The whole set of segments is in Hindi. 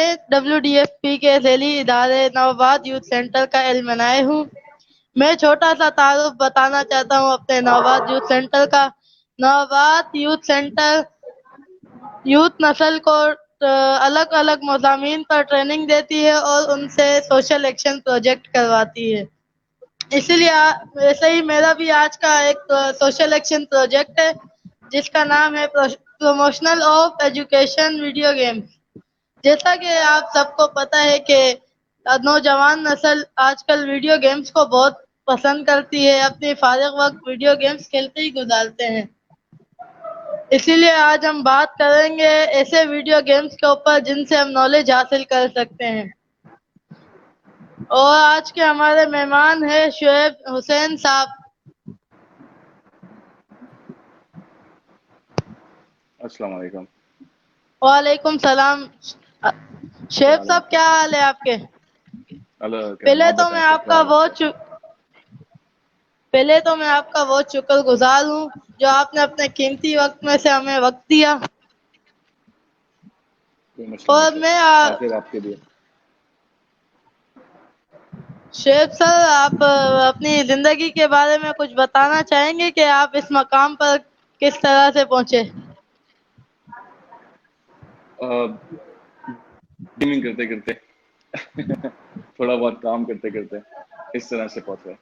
मैं WDFP के झेली इदारे नवाबाद यूथ सेंटर का एलमनाई हूँ। मैं छोटा सा तारुफ बताना चाहता हूँ अपने नवाबाद यूथ सेंटर का। नवाबाद यूथ सेंटर यूथ नस्ल को अलग अलग मज़ामीन पर ट्रेनिंग देती है और उनसे सोशल एक्शन प्रोजेक्ट करवाती है। इसीलिए वैसे ही मेरा भी आज का एक सोशल एक्शन प्रोजेक्ट है जिसका नाम है promotional of education video game. जैसा कि आप सबको पता है कि नौजवान नस्ल आजकल वीडियो गेम्स को बहुत पसंद करती है, अपनी फारिग वक्त वीडियो गेम्स खेलते ही गुजारते हैं। इसीलिए आज हम बात करेंगे ऐसे वीडियो गेम्स के ऊपर जिनसे हम नॉलेज हासिल कर सकते हैं। और आज के हमारे मेहमान हैं शुएब हुसैन साहब। अस्सलाम वालेकुम। वालेकुम सलाम। शुएब साहब, क्या हाल है आपके? पहले तो मैं आपका बहुत शुक्रगुजार हूँ जो आपने अपने कीमती वक्त में से हमें वक्त दिया। और मैं आपके लिए शुएब सर, आप अपनी जिंदगी के बारे में कुछ बताना चाहेंगे कि आप इस मकाम पर किस तरह से पहुंचे? गेमिंग करते करते थोड़ा बहुत काम करते करते इस तरह से पहुंचे।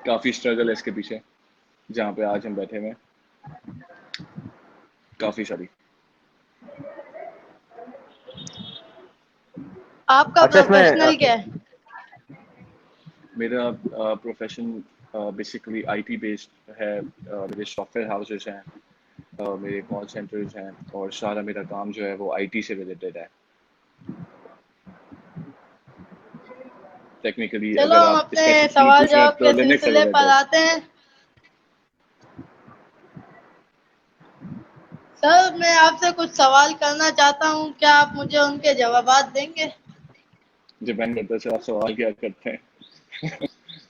काफी स्ट्रगल है इसके पीछे, जहाँ पे आज हम बैठे हुए काफी सारी। आपका प्रोफेशनल क्या है? मेरा प्रोफेशन बेसिकली आईटी बेस्ड है। मेरे सॉफ्टवेयर हाउसेस हैं, मेरे कॉल सेंटर्स हैं और सारा मेरा काम जो है वो आईटी से रिलेटेड है। टेक्निकली चलो अगर हम आप अपने स्पेसिफिकली सवाल पूछ रहे हैं जवाब तो के लिनक्स से सिलसिले पर रिलेटेड। आते हैं। सर, मैं आपसे कुछ सवाल करना चाहता हूँ, क्या आप मुझे उनके जवाबात देंगे? डिपेंड करता है सर आप सवाल क्या करते हैं।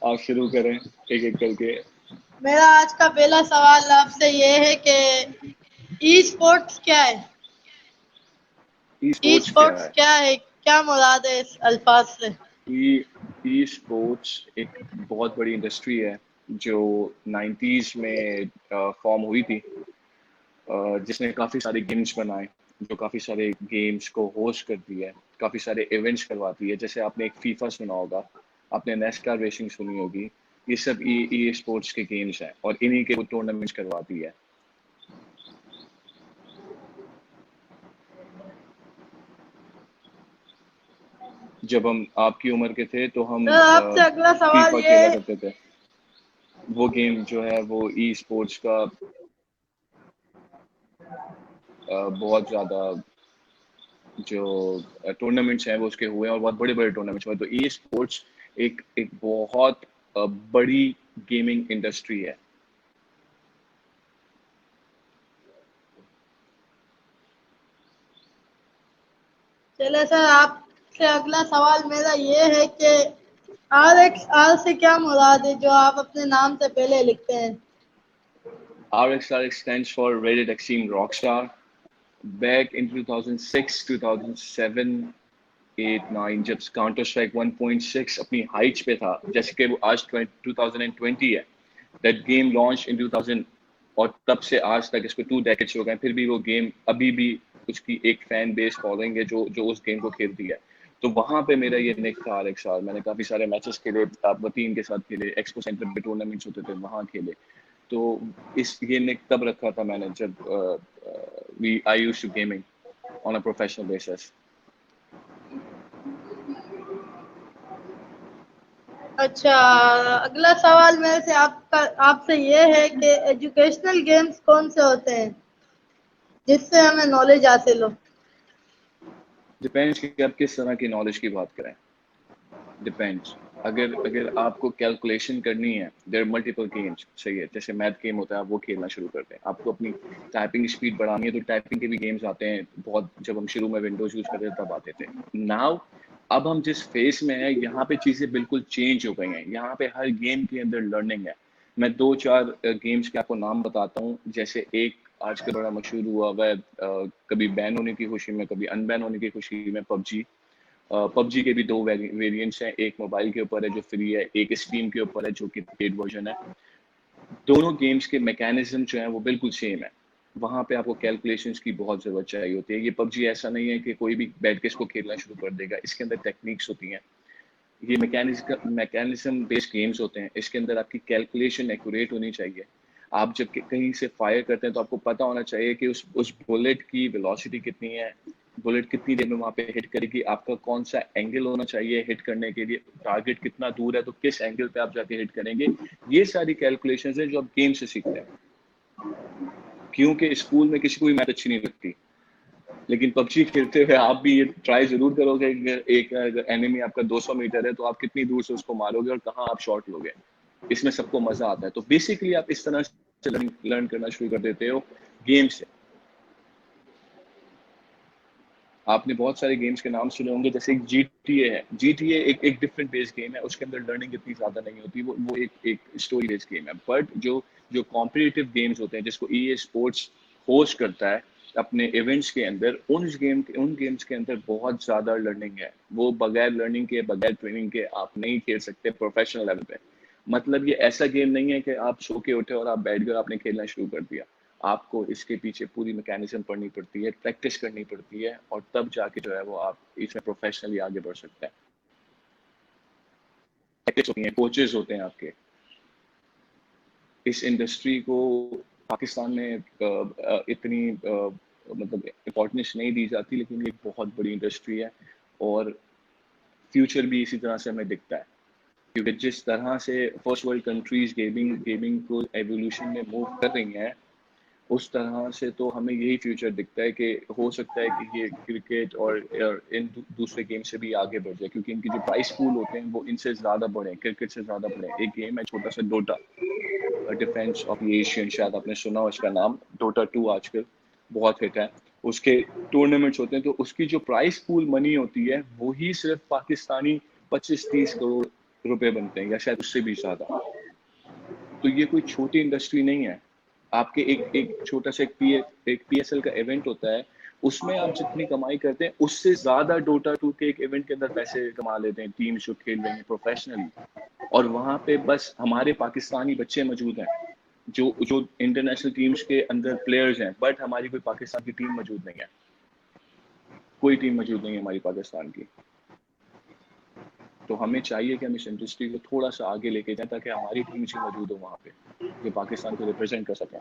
आप शुरू करें एक एक करके। मेरा आज का पहला सवाल आपसे ये है कि ई स्पोर्ट्स क्या है? ई ई स्पोर्ट्स क्या स्पोर्ट्स है? क्या है, क्या मुराद है इस अल्फाज से? ई स्पोर्ट्स एक बहुत बड़ी इंडस्ट्री है जो 90s में फॉर्म हुई थी, जिसने काफ़ी सारे गेम्स बनाए, जो काफ़ी सारे गेम्स को होस्ट करती है, काफ़ी सारे इवेंट्स करवाती है। जैसे आपने एक फीफा सुना होगा, आपने नेस्कार रेसिंग सुनी होगी। ये सब ई स्पोर्ट्स के गेम्स हैं और इन्हीं के वो टूर्नामेंट्स करवाती है। जब हम आपकी उम्र के थे तो हम सर, आपसे अगला सवाल फीफा ये खेला है। करते थे। वो गेम जो है वो ई स्पोर्ट्स का बहुत ज़्यादा जो टूर्नामेंट्स हैं वो उसके हुए हैं और बहुत बड़े बड़े टूर्नामेंट्स हुए। तो ई स्पोर्ट्स एक एक बहुत बड़ी गेमिंग इंडस्ट्री है। चले सर, आपसे अगला सवाल मेरा ये है कि RXR से क्या मुराद है जो आप अपने नाम से पहले लिखते हैं? RxRx stands for Rated Extreme Rockstar. Back in 2006, 2007, 8, 9 जब काउंटर स्ट्राइक 1.6 अपनी हाइट्स पे था, जैसे कि वो आज 2020 है, दैट गेम लॉन्च इन 2000 और तब से आज तक इसको 2 डेकेड्स हो गए, फिर भी वो गेम अभी भी उसकी एक फैन बेस फॉलोइंग है जो जो उस गेम को खेलती है। तो वहां पे मेरा ये निक था RxR। मैंने काफी सारे मैचेस खेले, वतीन के साथ खेले, एक्सपो सेंटर पे टूर्नामेंट्स होते थे वहां खेले। तो इस ये निक तब रखा था मैंने जब I used to gaming on a professional basis. अच्छा, अगला सवाल मेरे से आपसे ये है कि एजुकेशनल गेम्स कौन से होते हैं जिससे हमें नॉलेज हासिल हो? डिपेंड्स कि आप किस तरह की नॉलेज की बात करें। डिपेंड्स। अगर अगर आपको कैलकुलेशन करनी है, देयर मल्टीपल गेम्स, सही है। जैसे मैथ गेम होता है, आप वो खेलना शुरू करते हैं। आपको अपनी टाइपिंग स्पीड बढ़ानी है तो टाइपिंग के भी गेम्स आते हैं बहुत। जब हम शुरू में विंडोज यूज करते थे तब आते थे। नाउ अब हम जिस फेज में हैं, यहाँ पे चीज़ें बिल्कुल चेंज हो गई हैं। यहाँ पे हर गेम के अंदर लर्निंग है। मैं 2-4 गेम्स के आपको नाम बताता हूँ। जैसे एक आजकल बड़ा मशहूर हुआ है, कभी बैन होने की खुशी में, कभी अनबैन होने की खुशी में, पबजी। पबजी के भी दो वेरिएंट्स हैं, एक मोबाइल के ऊपर है जो फ्री है, एक स्टीम के ऊपर है जो कि पेड वर्जन है। दोनों गेम्स के मैकेनिज्म जो है वो बिल्कुल सेम है। वहां पे आपको कैलकुलेशंस की बहुत जरूरत चाहिए होती है। ये पबजी ऐसा नहीं है कि कोई भी बैठ के इसको खेलना शुरू कर देगा, इसके अंदर टेक्निक्स होती हैं। ये मैकेनिज्म बेस्ड गेम्स होते हैं, इसके अंदर आपकी कैलकुलेशन एक्यूरेट होनी चाहिए। आप जब कहीं से फायर करते हैं तो आपको पता होना चाहिए कि उस बुलेट की वेलोसिटी कितनी है, बुलेट कितनी देर में वहां पे हिट करेगी, आपका कौन सा एंगल होना चाहिए हिट करने के लिए, टारगेट कितना दूर है तो किस एंगल पे आप जाके हिट करेंगे। ये सारी कैलकुलेशंस है जो आप गेम से सीखते हैं, क्योंकि स्कूल में किसी को भी मैथ अच्छी नहीं लगती, लेकिन पबजी खेलते हुए आप भी ये ट्राई जरूर करोगे। एक एनिमी आपका 200 मीटर है तो आप कितनी दूर से उसको मारोगे और कहाँ आप शॉट लोगे, इसमें सबको मजा आता है। तो बेसिकली आप इस तरह से लर्न करना शुरू कर देते हो गेम से। आपने बहुत सारे गेम्स के नाम सुने होंगे, जैसे एक GTA है। GTA एक डिफरेंट बेस्ड गेम है, उसके अंदर लर्निंग इतनी ज्यादा नहीं होती, वो एक स्टोरी बेस्ड गेम है। बट जो कॉम्पिटिटिव गेम्स होते हैं जिसको EA स्पोर्ट्स होस्ट करता है अपने इवेंट्स के अंदर, उन गेम्स के अंदर बहुत ज्यादा लर्निंग है। वो बगैर लर्निंग के, बगैर ट्रेनिंग के आप नहीं खेल सकते प्रोफेशनल लेवल पे। मतलब ये ऐसा गेम नहीं है कि आप सो के उठे और आप बैठ कर आपने खेलना शुरू कर दिया। आपको इसके पीछे पूरी मैकेनिज्म पढ़नी पड़ती है, प्रैक्टिस करनी पड़ती है, और तब जाके जो है वो आप इसमें प्रोफेशनली आगे बढ़ सकते हैं। प्रैक्टिस होती है, कोचेस होते हैं आपके। इस इंडस्ट्री को पाकिस्तान में इतनी मतलब इम्पोर्टेंस नहीं दी जाती, लेकिन ये बहुत बड़ी इंडस्ट्री है और फ्यूचर भी इसी तरह से हमें दिखता है। क्योंकि जिस तरह से फर्स्ट वर्ल्ड कंट्रीज गेमिंग को एवोल्यूशन में मूव कर रही हैं, उस तरह से तो हमें यही फ्यूचर दिखता है कि हो सकता है कि ये क्रिकेट और इन दूसरे गेम से भी आगे बढ़ जाए, क्योंकि इनके जो प्राइस पूल होते हैं वो इनसे ज़्यादा बढ़े, क्रिकेट से ज़्यादा बढ़े। एक गेम है छोटा सा डोटा, डिफेंस ऑफ एशियन, शायद आपने सुना हो इसका नाम। डोटा 2 आजकल बहुत हिट है। उसके टूर्नामेंट्स होते हैं तो उसकी जो प्राइस पूल मनी होती है वो ही सिर्फ पाकिस्तानी 25-30 करोड़ रुपए बनते हैं, या शायद उससे भी ज़्यादा। तो ये कोई छोटी इंडस्ट्री नहीं है। आपके एक छोटा सा एक PSL का इवेंट होता है, उसमें आप जितनी कमाई करते हैं उससे ज्यादा डोटा 2 के एक इवेंट के अंदर पैसे कमा लेते हैं टीम जो खेल रही है प्रोफेशनली। और वहां पे बस हमारे पाकिस्तानी बच्चे मौजूद हैं, जो जो इंटरनेशनल टीम्स के अंदर प्लेयर्स हैं, बट हमारी कोई पाकिस्तान की टीम मौजूद नहीं है। कोई टीम मौजूद नहीं है हमारी पाकिस्तान की। तो हमें चाहिए कि हम इस इंडस्ट्री को थोड़ा सा आगे लेके जाएं, ताकि हमारी टीम भी मौजूद हो वहाँ पे, जो पाकिस्तान को रिप्रेजेंट कर सकें।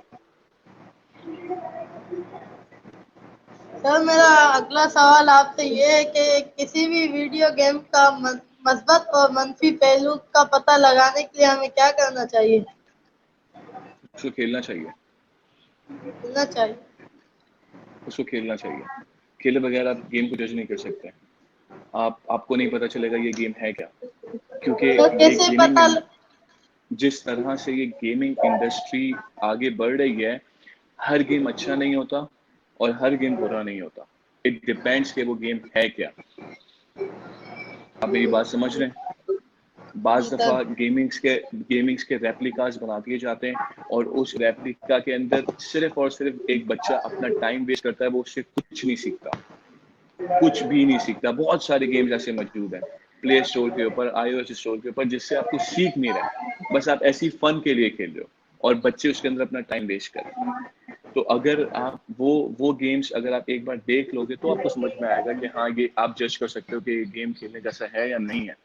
सर, मेरा अगला सवाल आपसे ये है कि किसी भी वीडियो गेम का मस्बत और मंफी पहलू का पता लगाने के लिए हमें क्या करना चाहिए? उसको खेलना चाहिए। करना चाहिए। उसको खेलना चाहिए। खेले बगैर आप गेम को जज नहीं कर सकते। आपको नहीं पता चलेगा ये गेम है क्या, क्योंकि सर, ये कैसे पता जिस तरह से ये गेमिंग इंडस्ट्री आगे बढ़ रही है, हर गेम अच्छा नहीं होता और हर गेम बुरा नहीं होता। इट डिपेंड्स कि वो गेम है क्या। आप मेरी बात समझ रहे हैं? बाज जी दफा सर। गेमिंग्स के रेप्लिकास बना दिए जाते हैं, और उस रेप्लिका के अंदर सिर्फ और सिर्फ एक बच्चा अपना टाइम वेस्ट करता है, वो उससे कुछ नहीं सीखता, कुछ भी नहीं सीखता। बहुत सारे गेम्स ऐसे मौजूद हैं प्ले स्टोर के ऊपर, iOS स्टोर के ऊपर, जिससे आपको सीख नहीं रहे, बस आप ऐसी फन के लिए खेल रहे हो, और बच्चे उसके अंदर अपना टाइम वेस्ट कर रहे हैं। तो अगर आप वो गेम्स अगर आप एक बार देख लोगे तो आपको समझ में आएगा कि हाँ, ये आप जज कर सकते हो कि ये गेम खेलने जैसा है या नहीं है।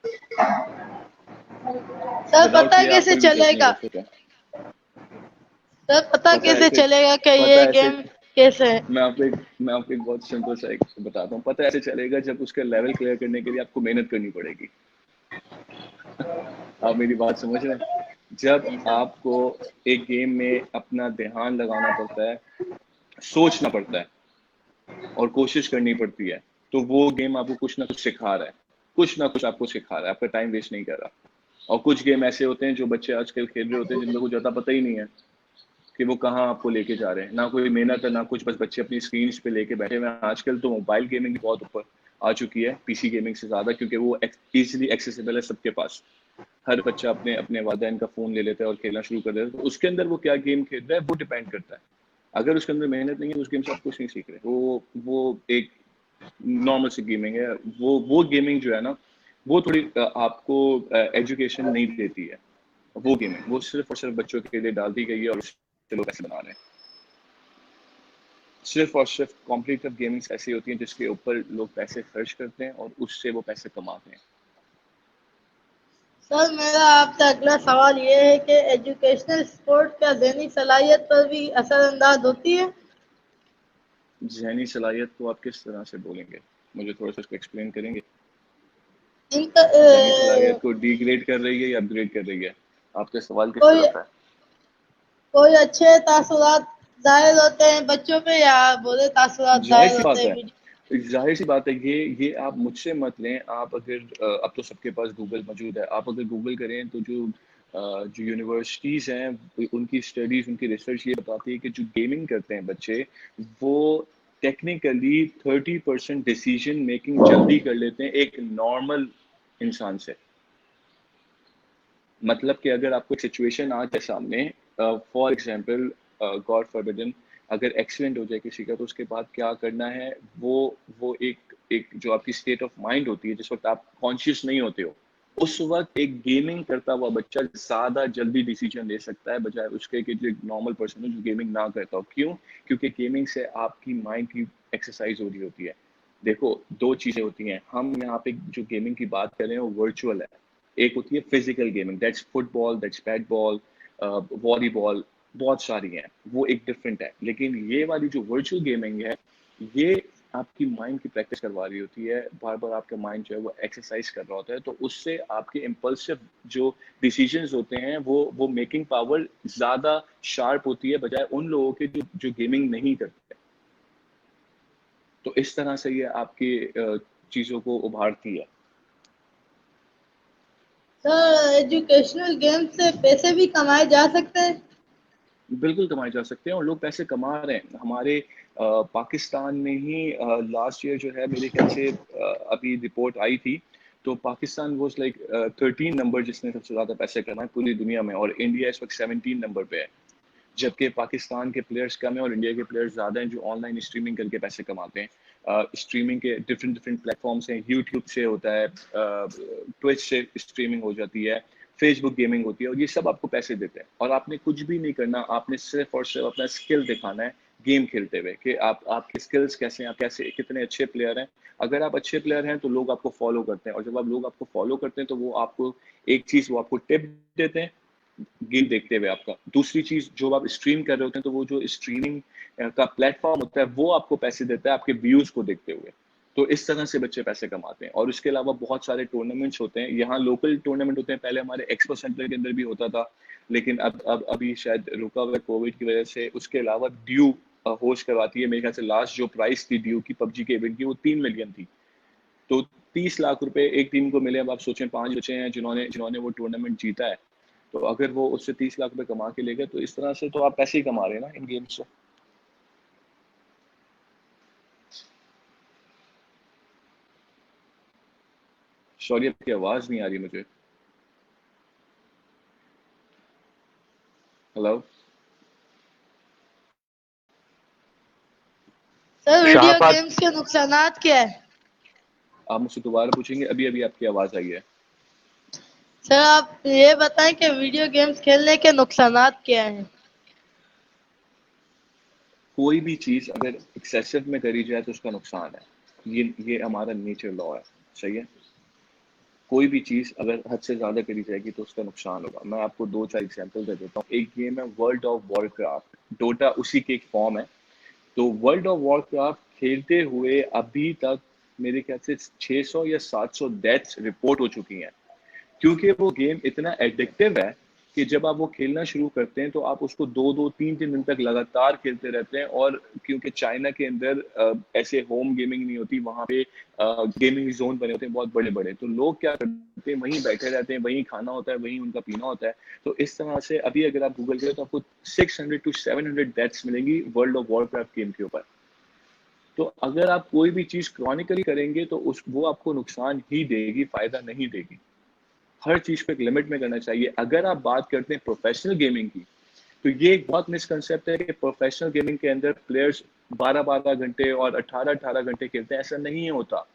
सर, विदाउट पता प्ले आप कैसे कोई भी जज नहीं चलेगा? कर सकते। सर, पता पता कैसे ऐसे चलेगा कि पता ये ऐसे गेम कैसे है? मैं आपको एक बहुत सिंपल सा एक बताता हूँ। पता ऐसे चलेगा जब उसका लेवल क्लियर करने के लिए आपको मेहनत करनी पड़ेगी। आप मेरी बात समझ रहे हैं? जब जी सर। आपको एक गेम में अपना ध्यान लगाना पड़ता है, सोचना पड़ता है और कोशिश करनी पड़ती है, तो वो गेम आपको कुछ ना कुछ सिखा रहा है, कुछ ना कुछ आपको सिखा रहा है, आपका टाइम वेस्ट नहीं कर रहा। और कुछ गेम ऐसे होते हैं जो बच्चे आजकल खेल रहे होते हैं जिनको कुछ ज़्यादा पता ही नहीं है कि वो कहाँ आपको लेके जा रहे हैं। ना कोई मेहनत है ना कुछ, बस बच्चे अपनी स्क्रीन पे लेके बैठे हुए हैं। आजकल तो मोबाइल गेमिंग बहुत ऊपर आ चुकी है पीसी गेमिंग से ज़्यादा, क्योंकि वो इजीली एक्सेसिबल है सबके पास। हर बच्चा अपने अपने वालिदैन का फ़ोन ले लेता है और खेलना शुरू कर देता है। तो उसके अंदर वो क्या गेम खेल रहा है वो डिपेंड करता है। अगर उसके अंदर मेहनत नहीं है उस गेम से आप कुछ नहीं सीख रहे। वो एक नॉर्मल सी गेमिंग है। वो गेमिंग जो है ना वो थोड़ी आपको एजुकेशन नहीं देती है। वो गेमिंग वो सिर्फ और सिर्फ बच्चों के लिए डाल दी गई है और उससे लोग पैसे बना रहे हैं। सिर्फ और सिर्फ कॉम्पिटिटिव गेमिंग्स ऐसी होती हैं जिसके ऊपर लोग पैसे खर्च करते हैं और उससे वो पैसे कमाते हैं। सर मेरा आपसे अगला सवाल ये है कि एजुकेशनल स्पोर्ट क्या ज़हनी सलाहियत पर भी असरअंदाज होती है? ज़हनी सलाहियत को आप किस तरह से बोलेंगे? मुझे थोड़ा सा इसको एक्सप्लेन करेंगे? इनका ज़हनी सलाहियत को डिग्रेड कर रही है या अपग्रेड कर रही है? आपका सवाल किस कोई तरफ है? कोई अच्छे तासुरात ज़ाहिर होते हैं बच्चों पे या बुरे तासुरात जाहिर ज़ाहिर सी होते बात हैं है, वीडियो? जाहिर सी बात है। ये आप मुझसे मत लें। आप अगर अब तो सबके पास गूगल मौजूद है। आप अगर गूगल करें तो जो यूनिवर्सिटीज़ हैं उनकी स्टडीज़ उनकी रिसर्च ये बताती है कि जो गेमिंग करते हैं बच्चे वो टेक्निकली 30% डिसीजन मेकिंग जल्दी कर लेते हैं एक नॉर्मल इंसान से। मतलब कि अगर आपको एक सिचुएशन आ जाए सामने, फॉर एग्जांपल गॉड फॉरबिडन अगर एक्सीडेंट हो जाए किसी का तो उसके बाद क्या करना है, वो एक जो आपकी स्टेट ऑफ माइंड होती है जिस वक्त आप कॉन्शियस नहीं होते हो, उस वक्त एक गेमिंग करता हुआ बच्चा ज्यादा जल्दी डिसीजन ले सकता है बजाय उसके कि जो नॉर्मल पर्सन है जो गेमिंग ना करता हो। क्यों? क्योंकि गेमिंग से आपकी माइंड की एक्सरसाइज हो रही होती है। देखो, दो चीजें होती हैं। हम यहाँ पे जो गेमिंग की बात कर रहे हैं वो वर्चुअल है। एक होती है physical gaming, that's football, that's bat ball, volleyball, बहुत सारी हैं, वो एक डिफरेंट है। लेकिन ये वाली जो वर्चुअल गेमिंग है ये आपकी माइंड की प्रैक्टिस करवा रही होती है। बार बार आपका माइंड जो है वो एक्सरसाइज कर रहा होता है, तो उससे आपके इम्पल्सिव जो डिसीजंस होते हैं वो मेकिंग पावर ज्यादा शार्प होती है बजाय उन लोगों के जो गेमिंग नहीं करते। तो इस तरह से ये आपकी चीजों को उभारती है। सर एजुकेशनल गेम से पैसे भी कमाए जा सकते हैं? बिल्कुल कमाए जा सकते हैं और लोग पैसे कमा रहे हैं। हमारे पाकिस्तान में ही लास्ट ईयर जो है मेरे ख्याल से अभी रिपोर्ट आई थी, तो पाकिस्तान वॉज लाइक 13 नंबर जिसने सबसे ज़्यादा पैसे कमाए पूरी दुनिया में, और इंडिया इस वक्त 17 नंबर पे है। जबकि पाकिस्तान के प्लेयर्स कम हैं और इंडिया के प्लेयर्स ज़्यादा हैं जो ऑनलाइन स्ट्रीमिंग करके पैसे कमाते हैं। स्ट्रीमिंग के डिफरेंट डिफरेंट प्लेटफॉर्म्स हैं। यूट्यूब से होता है, ट्विच से स्ट्रीमिंग हो जाती है, फेसबुक गेमिंग होती है, और ये सब आपको पैसे देते हैं और आपने कुछ भी नहीं करना। आपने सिर्फ और सिर्फ अपना स्किल दिखाना है गेम खेलते हुए कि आपके स्किल्स कैसे हैं, आप कैसे कितने अच्छे प्लेयर हैं। अगर आप अच्छे प्लेयर हैं तो लोग आपको फॉलो करते हैं, और जब आप लोग आपको फॉलो करते हैं तो वो आपको एक चीज़ वो आपको टिप देते हैं गेम देखते हुए आपका। दूसरी चीज, जो आप स्ट्रीम कर रहे होते हैं तो वो जो स्ट्रीमिंग का प्लेटफॉर्म होता है वो आपको पैसे देता है आपके व्यूज को देखते हुए। तो इस तरह से बच्चे पैसे कमाते हैं। और उसके अलावा बहुत सारे टूर्नामेंट्स होते हैं, यहाँ लोकल टूर्नामेंट होते हैं। पहले हमारे एक्सपो सेंटर के अंदर भी होता था, लेकिन अब अभी शायद रुका हुआ है कोविड की वजह से। उसके अलावा ड्यू होस्ट करवाती है। मेरे ख्याल से लास्ट जो प्राइस थी ड्यू की पबजी के इवेंट की वो 3 मिलियन थी। तो 30 लाख रुपए एक टीम को मिले। अब आप सोचें 5 बच्चे हैं जिन्होंने जिन्होंने वो टूर्नामेंट जीता है, तो अगर वो उससे 30 लाख रुपए कमा के ले गए तो इस तरह से तो आप पैसे ही कमा रहे हैं ना इन गेम्स से। सॉरी, आपकी आवाज नहीं आ रही मुझे। Hello. Sir video Shahabad. Games के नुकसानात क्या है? आप मुझसे दोबारा पूछेंगे? अभी अभी आपकी आवाज आई है। सर आप ये बताएं कि वीडियो गेम्स खेलने के नुकसानात क्या हैं? कोई भी चीज अगर एक्सेसिव में करी जाए तो उसका नुकसान है। ये हमारा नेचर लॉ है। सही है। कोई भी चीज अगर हद से ज्यादा करी जाएगी तो उसका नुकसान होगा। मैं आपको 2-4 एग्जांपल दे देता हूँ। एक गेम है वर्ल्ड ऑफ वॉरक्राफ्ट, डोटा उसी की एक फॉर्म है। तो वर्ल्ड ऑफ वॉरक्राफ्ट खेलते हुए अभी तक मेरे ख्याल से 600 या 700 डेथ्स रिपोर्ट हो चुकी हैं, क्योंकि वो गेम इतना एडिक्टिव है कि जब आप वो खेलना शुरू करते हैं तो आप उसको 2-2 3-3 दिन तक लगातार खेलते रहते हैं। और क्योंकि चाइना के अंदर ऐसे होम गेमिंग नहीं होती, वहाँ पे गेमिंग जोन बने होते हैं बहुत बड़े बड़े, तो लोग क्या करते हैं वहीं बैठे रहते हैं, वहीं खाना होता है, वहीं उनका पीना होता है। तो इस तरह से अभी अगर आप गूगल करें तो आपको 600 to 700 डेथ्स मिलेंगी वर्ल्ड ऑफ वॉरक्राफ्ट गेम के ऊपर। तो अगर आप कोई भी चीज क्रॉनिकली करेंगे तो उस वो आपको नुकसान ही देगी, फायदा नहीं देगी। हर चीज को एक लिमिट में करना चाहिए। अगर आप बात करते हैं प्रोफेशनल गेमिंग की, तो ये एक बहुत मिसकंसेप्ट है कि प्रोफेशनल गेमिंग के अंदर प्लेयर्स 12-12 घंटे और 18-18 घंटे खेलते हैं, ऐसा नहीं होता।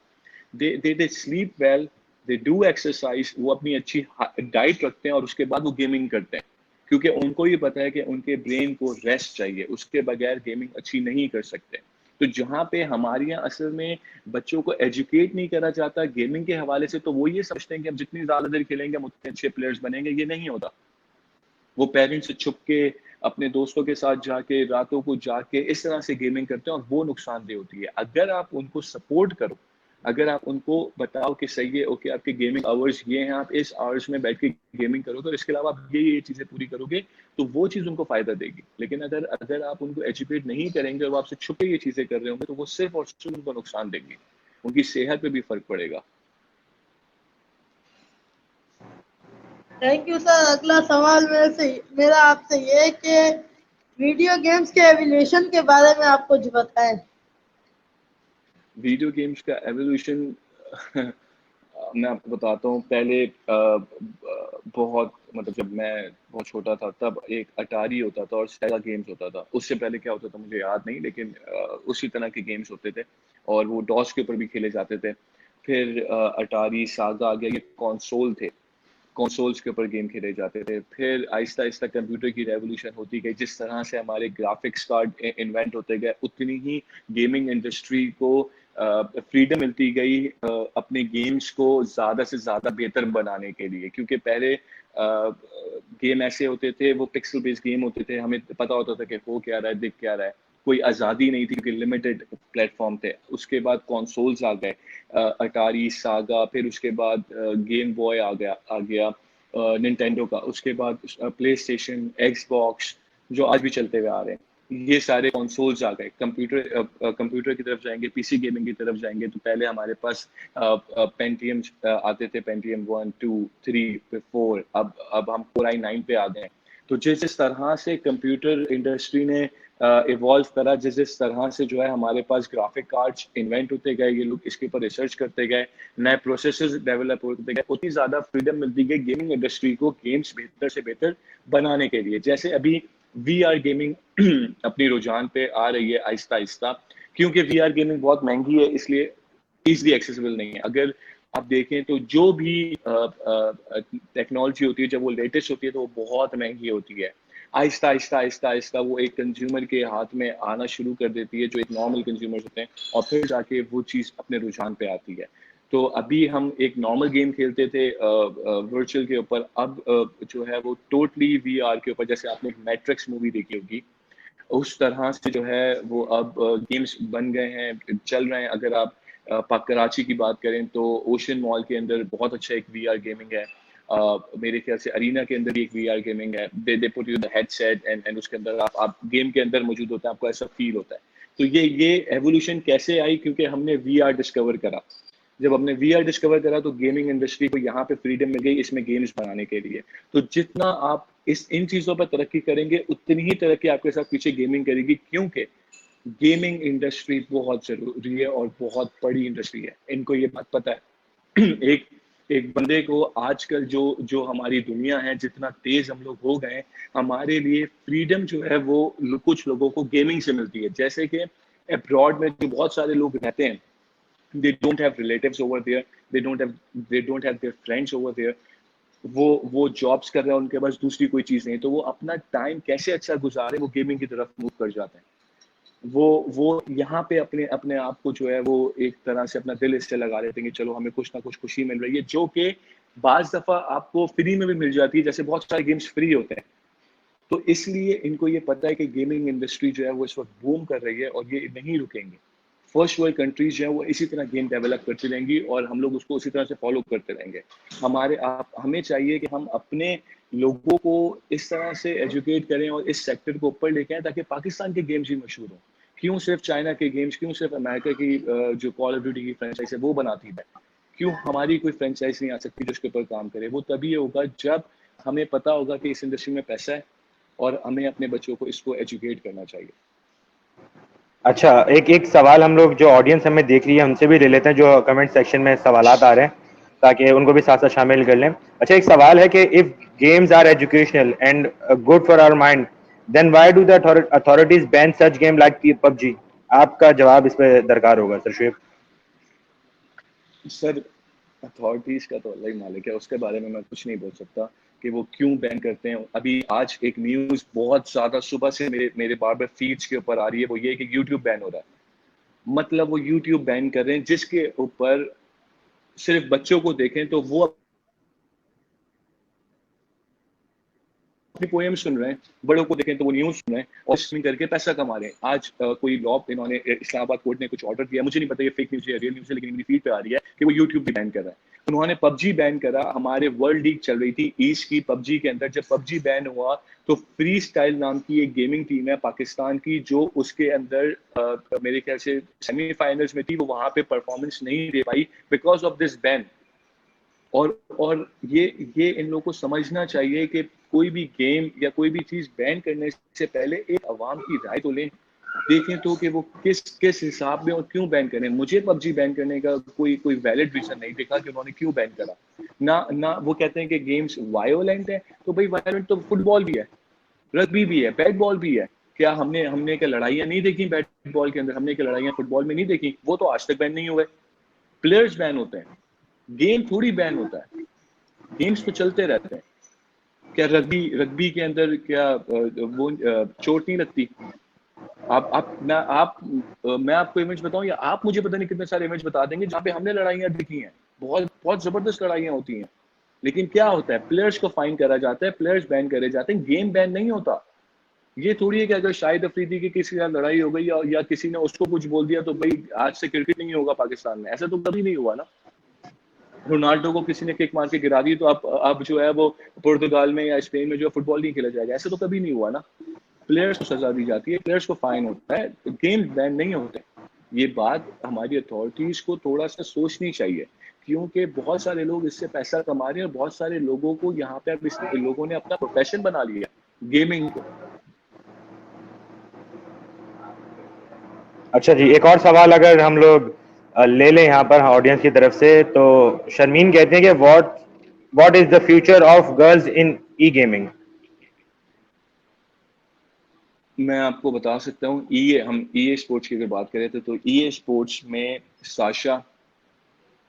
They sleep well, they do exercise, वो अपनी अच्छी डाइट रखते हैं और उसके बाद वो गेमिंग करते हैं, क्योंकि उनको ये पता है कि उनके ब्रेन को रेस्ट चाहिए, उसके बगैर गेमिंग अच्छी नहीं कर सकते। तो जहाँ पे हमारे यहाँ असल में बच्चों को एजुकेट नहीं करा जाता गेमिंग के हवाले से, तो वो ये समझते हैं कि हम जितनी ज्यादा देर खेलेंगे हम उतने अच्छे प्लेयर्स बनेंगे। ये नहीं होता। वो पेरेंट्स से छुप के अपने दोस्तों के साथ जाके रातों को जाके इस तरह से गेमिंग करते हैं और वो नुकसानदेह होती है। अगर आप उनको सपोर्ट करो, अगर आप उनको बताओ कि सही है, ओके आपके गेमिंग आवर्स ये हैं, आप इस आवर्स में बैठ के गेमिंग करो, तो इसके अलावा आप ये चीजें पूरी करोगे तो वो चीज उनको फायदा देगी। लेकिन अगर अगर आप उनको एजुकेट नहीं करेंगे और वो आपसे छुपे ये चीजें कर रहे होंगे तो वो सिर्फ और सिर्फ उनको नुकसान देंगी, उनकी सेहत पे भी फर्क पड़ेगा। Thank you sir. अगला सवाल मेरा आपसे ये है कि वीडियो गेम्स के एवोल्यूशन के बारे में आप कुछ बताएं। वीडियो गेम्स का एवोल्यूशन मैं आपको बताता हूँ। पहले बहुत मतलब जब मैं बहुत छोटा था तब एक अटारी होता था और सेगा गेम्स होता था। उससे पहले क्या होता था मुझे याद नहीं, लेकिन उसी तरह के गेम्स होते थे और वो डॉस के ऊपर भी खेले जाते थे। फिर अटारी सागा आ गया, ये कंसोल थे, कंसोल्स के ऊपर गेम खेले जाते थे। फिर आहिस्ता आहिस्ता कंप्यूटर की रेवोल्यूशन होती गई। जिस तरह से हमारे ग्राफिक्स कार्ड इन्वेंट होते गए उतनी ही गेमिंग इंडस्ट्री को फ्रीडम मिलती गई अपने गेम्स को ज़्यादा से ज़्यादा बेहतर बनाने के लिए। क्योंकि पहले गेम ऐसे होते थे, वो पिक्सल बेस्ड गेम होते थे, हमें पता होता था कि हो क्या रहा है, दिख क्या रहा है, कोई आज़ादी नहीं थी क्योंकि लिमिटेड प्लेटफॉर्म थे। उसके बाद कंसोल्स आ गए, अटारी सागा, फिर उसके बाद गेम बॉय आ गया निंटेंडो का, उसके बाद प्ले स्टेशन, एक्सबॉक्स जो आज भी चलते हुए आ रहे हैं। ये सारे कंसोल्स आ गए। कंप्यूटर की तरफ जाएंगे, पीसी गेमिंग की तरफ जाएंगे तो पहले हमारे पास पेंटियम आते थे, पेंटियम 1 2 3 4, अब हम कोर i9 पे आ गए। तो जिस जिस तरह से कंप्यूटर इंडस्ट्री ने इवॉल्व करा, जिस जिस तरह से जो है हमारे पास ग्राफिक कार्ड्स इन्वेंट होते गए, ये लोग इसके ऊपर रिसर्च करते गए, नए प्रोसेसर्स डेवलप होते गए, उतनी ज़्यादा फ्रीडम मिलती गई गेमिंग इंडस्ट्री को गेम्स बेहतर से बेहतर बनाने के लिए। जैसे अभी VR गेमिंग अपनी रुझान पे आ रही है आहिस्ता आहिस्ता, क्योंकि VR गेमिंग बहुत महंगी है इसलिए इजीली एक्सेसिबल नहीं है। अगर आप देखें तो जो भी टेक्नोलॉजी होती है जब वो लेटेस्ट होती है तो वो बहुत महंगी होती है। आहिस्ता आहिस्ता आहिस्ता आहिस्ता वो एक कंज्यूमर के हाथ में आना शुरू कर देती है, जो एक नॉर्मल कंज्यूमर होते हैं, और फिर जाके वो चीज़ अपने रुझान पे आती है। तो अभी हम एक नॉर्मल गेम खेलते थे वर्चुअल के ऊपर, अब जो है वो टोटली VR के ऊपर, जैसे आपने मैट्रिक्स मूवी देखी होगी उस तरह से जो है वो अब गेम्स बन गए हैं, चल रहे हैं। अगर आप कराची की बात करें तो ओशन मॉल के अंदर बहुत अच्छा एक VR गेमिंग है। मेरे ख्याल से अरीना के अंदर भी एक VR गेमिंग है। They put you the headset and उसके अंदर आप गेम के अंदर मौजूद होते हैं, आपको ऐसा फील होता है। तो ये एवोल्यूशन कैसे आई? क्योंकि हमने VR डिस्कवर करा। जब हमने VR डिस्कवर करा तो गेमिंग इंडस्ट्री को यहाँ पे फ्रीडम मिल गई इसमें गेम्स बनाने के लिए। तो जितना आप इन चीजों पर तरक्की करेंगे उतनी ही तरक्की आपके साथ पीछे गेमिंग करेगी, क्योंकि गेमिंग इंडस्ट्री बहुत जरूरी है और बहुत बड़ी इंडस्ट्री है, इनको ये बात पता है। एक एक बंदे को आजकल जो जो हमारी दुनिया है, जितना तेज हम लोग हो गए, हमारे लिए फ्रीडम जो है वो कुछ लोगों को गेमिंग से मिलती है। जैसे कि अब्रॉड में जो बहुत सारे लोग रहते हैं, they don't have relatives over there, they don't have their friends over there, वो जॉब्स कर रहे हैं, उनके पास दूसरी कोई चीज नहीं, तो वो अपना टाइम कैसे अच्छा गुजारे वो गेमिंग की तरफ मूव कर जाते हैं। वो यहाँ पे अपने अपने आप को जो है वो एक तरह से अपना दिल इससे लगा लेते हैं कि चलो हमें कुछ ना कुछ खुशी मिल रही है, जो कि बाज दफा आपको फ्री में भी मिल जाती है, जैसे बहुत सारे गेम्स फ्री होते हैं। तो इसलिए इनको ये पता है कि गेमिंग इंडस्ट्री जो है वो इस वक्त बूम कर रही है और ये नहीं रुकेंगे। फर्स्ट वर्ल्ड कंट्रीज जो है वो इसी तरह गेम डेवलप करती रहेंगी और हम लोग उसको उसी तरह से फॉलो करते रहेंगे। हमें चाहिए कि हम अपने लोगों को इस तरह से एजुकेट करें और इस सेक्टर को ऊपर लेके आए ताकि पाकिस्तान के गेम्स भी मशहूर हों। क्यों सिर्फ चाइना के गेम्स, क्यों सिर्फ अमेरिका की जो कॉल ऑफ ड्यूटी की फ्रेंचाइज है वो बनाती है, क्यों हमारी कोई फ्रेंचाइज नहीं आ सकती जो उसके ऊपर काम करे? वो तभी होगा जब हमें पता होगा कि इस इंडस्ट्री में पैसा है और हमें अपने बच्चों को इसको एजुकेट करना चाहिए। अच्छा, एक सवाल हम लोग जो ऑडियंस हमें देख रही है उनसे भी ले लेते हैं, जो कमेंट सेक्शन में सवालात आ रहे हैं, ताकि उनको भी साथ साथ शामिल कर लें। अच्छा, एक सवाल है कि if games are educational and good for our mind, Then why do the authorities ban such game like PUBG? आपका जवाब इस पे दरकार होगा सर शुएब। सर अथॉरिटीज का तो अल्लाह ही मालिक है, उसके बारे में मैं कुछ नहीं बोल सकता कि वो क्यों बैन करते हैं। अभी आज एक न्यूज बहुत ज्यादा सुबह से मेरे बार बार फीड्स के ऊपर आ रही है, वो ये कि यूट्यूब बैन हो रहा है। मतलब वो यूट्यूब बैन कर रहे हैं जिसके ऊपर सिर्फ बच्चों को देखें तो वो अपनी पोएम सुन रहे हैं, बड़ों को देखें तो वो न्यूज सुन रहे हैं और स्ट्रीमिंग करके पैसा कमा रहे हैं। आज कोई लॉ इन्होंने इस्लामाबाद कोर्ट ने कुछ ऑर्डर दिया, मुझे नहीं पता ये फेक न्यूज है रियल न्यूज है, लेकिन मेरी फीड पे आ रही है कि वो यूट्यूब भी बैन कर रहा है। उन्होंने पबजी बैन करा। हमारे वर्ल्ड लीग चल रही थी ईस्ट की पबजी के अंदर, जब पबजी बैन हुआ तो फ्री स्टाइल नाम की एक गेमिंग टीम है पाकिस्तान की जो उसके अंदर मेरे ख्याल से सेमीफाइनल्स में थी, वो वहां पे परफॉर्मेंस नहीं दे पाई बिकॉज ऑफ दिस बैन। और ये इन लोगों को समझना चाहिए कि कोई भी गेम या कोई भी चीज बैन करने से पहले एक अवाम की राय तो लें, देखें तो कि वो किस हिसाब में और क्यों बैन करें। मुझे पबजी बैन करने का कोई वैलिड रीजन नहीं देखा कि उन्होंने क्यों बैन करा। ना वो कहते हैं कि गेम्स वायोलेंट है, तो भाई वायोलेंट तो फुटबॉल भी है, रग्बी भी है, बैट बॉल भी है। क्या हमने क्या लड़ाइयाँ नहीं देखी बैट बॉल के अंदर? हमने क्या लड़ाइयाँ फुटबॉल में नहीं देखी? वो तो आज तक बैन नहीं हुए। प्लेयर्स बैन होते हैं, गेम थोड़ी बैन होता है, गेम्स तो चलते रहते हैं। क्या रग्बी के अंदर क्या वो चोट नहीं लगती? मैं आपको इमेज बताऊं या आप मुझे पता नहीं कितने सारे इमेज बता देंगे जहाँ पे हमने लड़ाइयाँ देखी हैं, बहुत बहुत जबरदस्त लड़ाइयाँ होती हैं। लेकिन क्या होता है, प्लेयर्स को फाइन करा जाता है, प्लेयर्स बैन करे जाते हैं, गेम बैन नहीं होता। ये थोड़ी है कि अगर शाहिद अफरीदी की किसी के साथ लड़ाई हो गई या किसी ने उसको कुछ बोल दिया तो भाई आज से क्रिकेट नहीं होगा पाकिस्तान में। ऐसा तो कभी नहीं हुआ ना। रोनाल्डो को किसी ने किक मार के गिरा दी तो अब जो है वो पुर्तगाल में या स्पेन में जो फुटबॉल नहीं खेला जाएगा, ऐसा तो कभी नहीं हुआ ना। प्लेयर्स को सजा दी जाती है, प्लेयर्स को फाइन होता है, गेम बैन नहीं होते। ये बात हमारी अथॉरिटीज को थोड़ा सा सोचनी चाहिए, क्योंकि बहुत सारे लोग इससे पैसा कमा रहे हैं और बहुत सारे लोगों को यहाँ पे अब इस लोगों ने अपना प्रोफेशन बना लिया गेमिंग को। अच्छा जी, एक और सवाल अगर हम लोग ले लें यहाँ पर ऑडियंस की तरफ से, तो शर्मीन कहते हैं कि what is the future of girls in E gaming? मैं आपको बता सकता हूँ, हम ईए स्पोर्ट्स की अगर बात करें तो ईए स्पोर्ट्स में साशा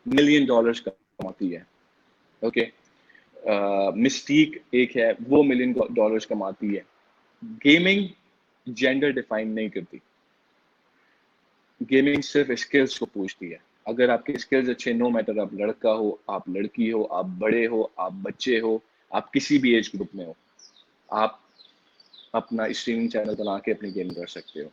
$1 मिलियन कमाती है। ओके, मिस्टीक एक है, वो $1 मिलियन कमाती है। गेमिंग जेंडर डिफाइन नहीं करती, गेमिंग सिर्फ स्किल्स को पूछती है। अगर आपके स्किल्स अच्छे, नो मैटर आप लड़का हो, आप लड़की हो, आप बड़े हो, आप बच्चे हो, आप किसी भी एज ग्रुप में हो, आप अपना स्ट्रीमिंग चैनल बना के अपनी गेम कर सकते हो।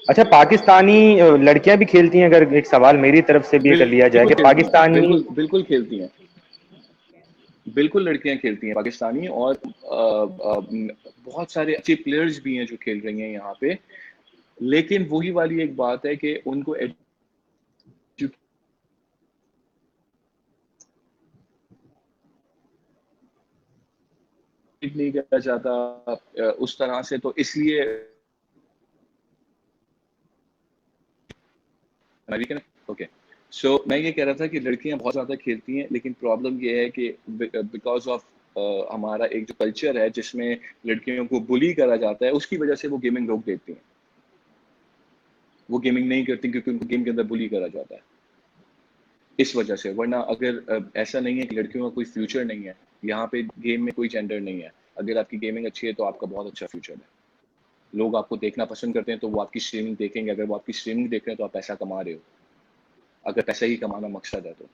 अच्छा, पाकिस्तानी लड़कियां भी खेलती हैं? अगर एक सवाल मेरी तरफ से भी कर लिया जाए कि पाकिस्तानी बिल्कुल खेलती हैं, बिल्कुल लड़कियां खेलती हैं पाकिस्तानी, और बहुत सारे अच्छे प्लेयर्स भी हैं जो खेल रही हैं यहाँ पे। लेकिन वही वाली एक बात है कि उनको नहीं किया जाता उस तरह से, तो इसलिए ओके। सो मैं ये कह रहा था कि लड़कियां बहुत ज्यादा खेलती हैं, लेकिन प्रॉब्लम ये है कि बिकॉज ऑफ हमारा एक जो कल्चर है जिसमें लड़कियों को बुली करा जाता है, उसकी वजह से वो गेमिंग रोक देती हैं। वो गेमिंग नहीं करती क्योंकि उनको गेम के अंदर बुली करा जाता है, इस वजह से। वरना अगर ऐसा नहीं है कि लड़कियों का कोई फ्यूचर नहीं है, यहाँ पे गेम में कोई जेंडर नहीं है। अगर आपकी गेमिंग अच्छी है तो आपका बहुत अच्छा फ्यूचर है। लोग आपको देखना पसंद करते हैं तो वो आपकी स्ट्रीमिंग देखेंगे। अगर वो आपकी स्ट्रीमिंग देख रहे हैं तो आप पैसा कमा रहे हो, अगर पैसा ही कमाना मकसद है तो।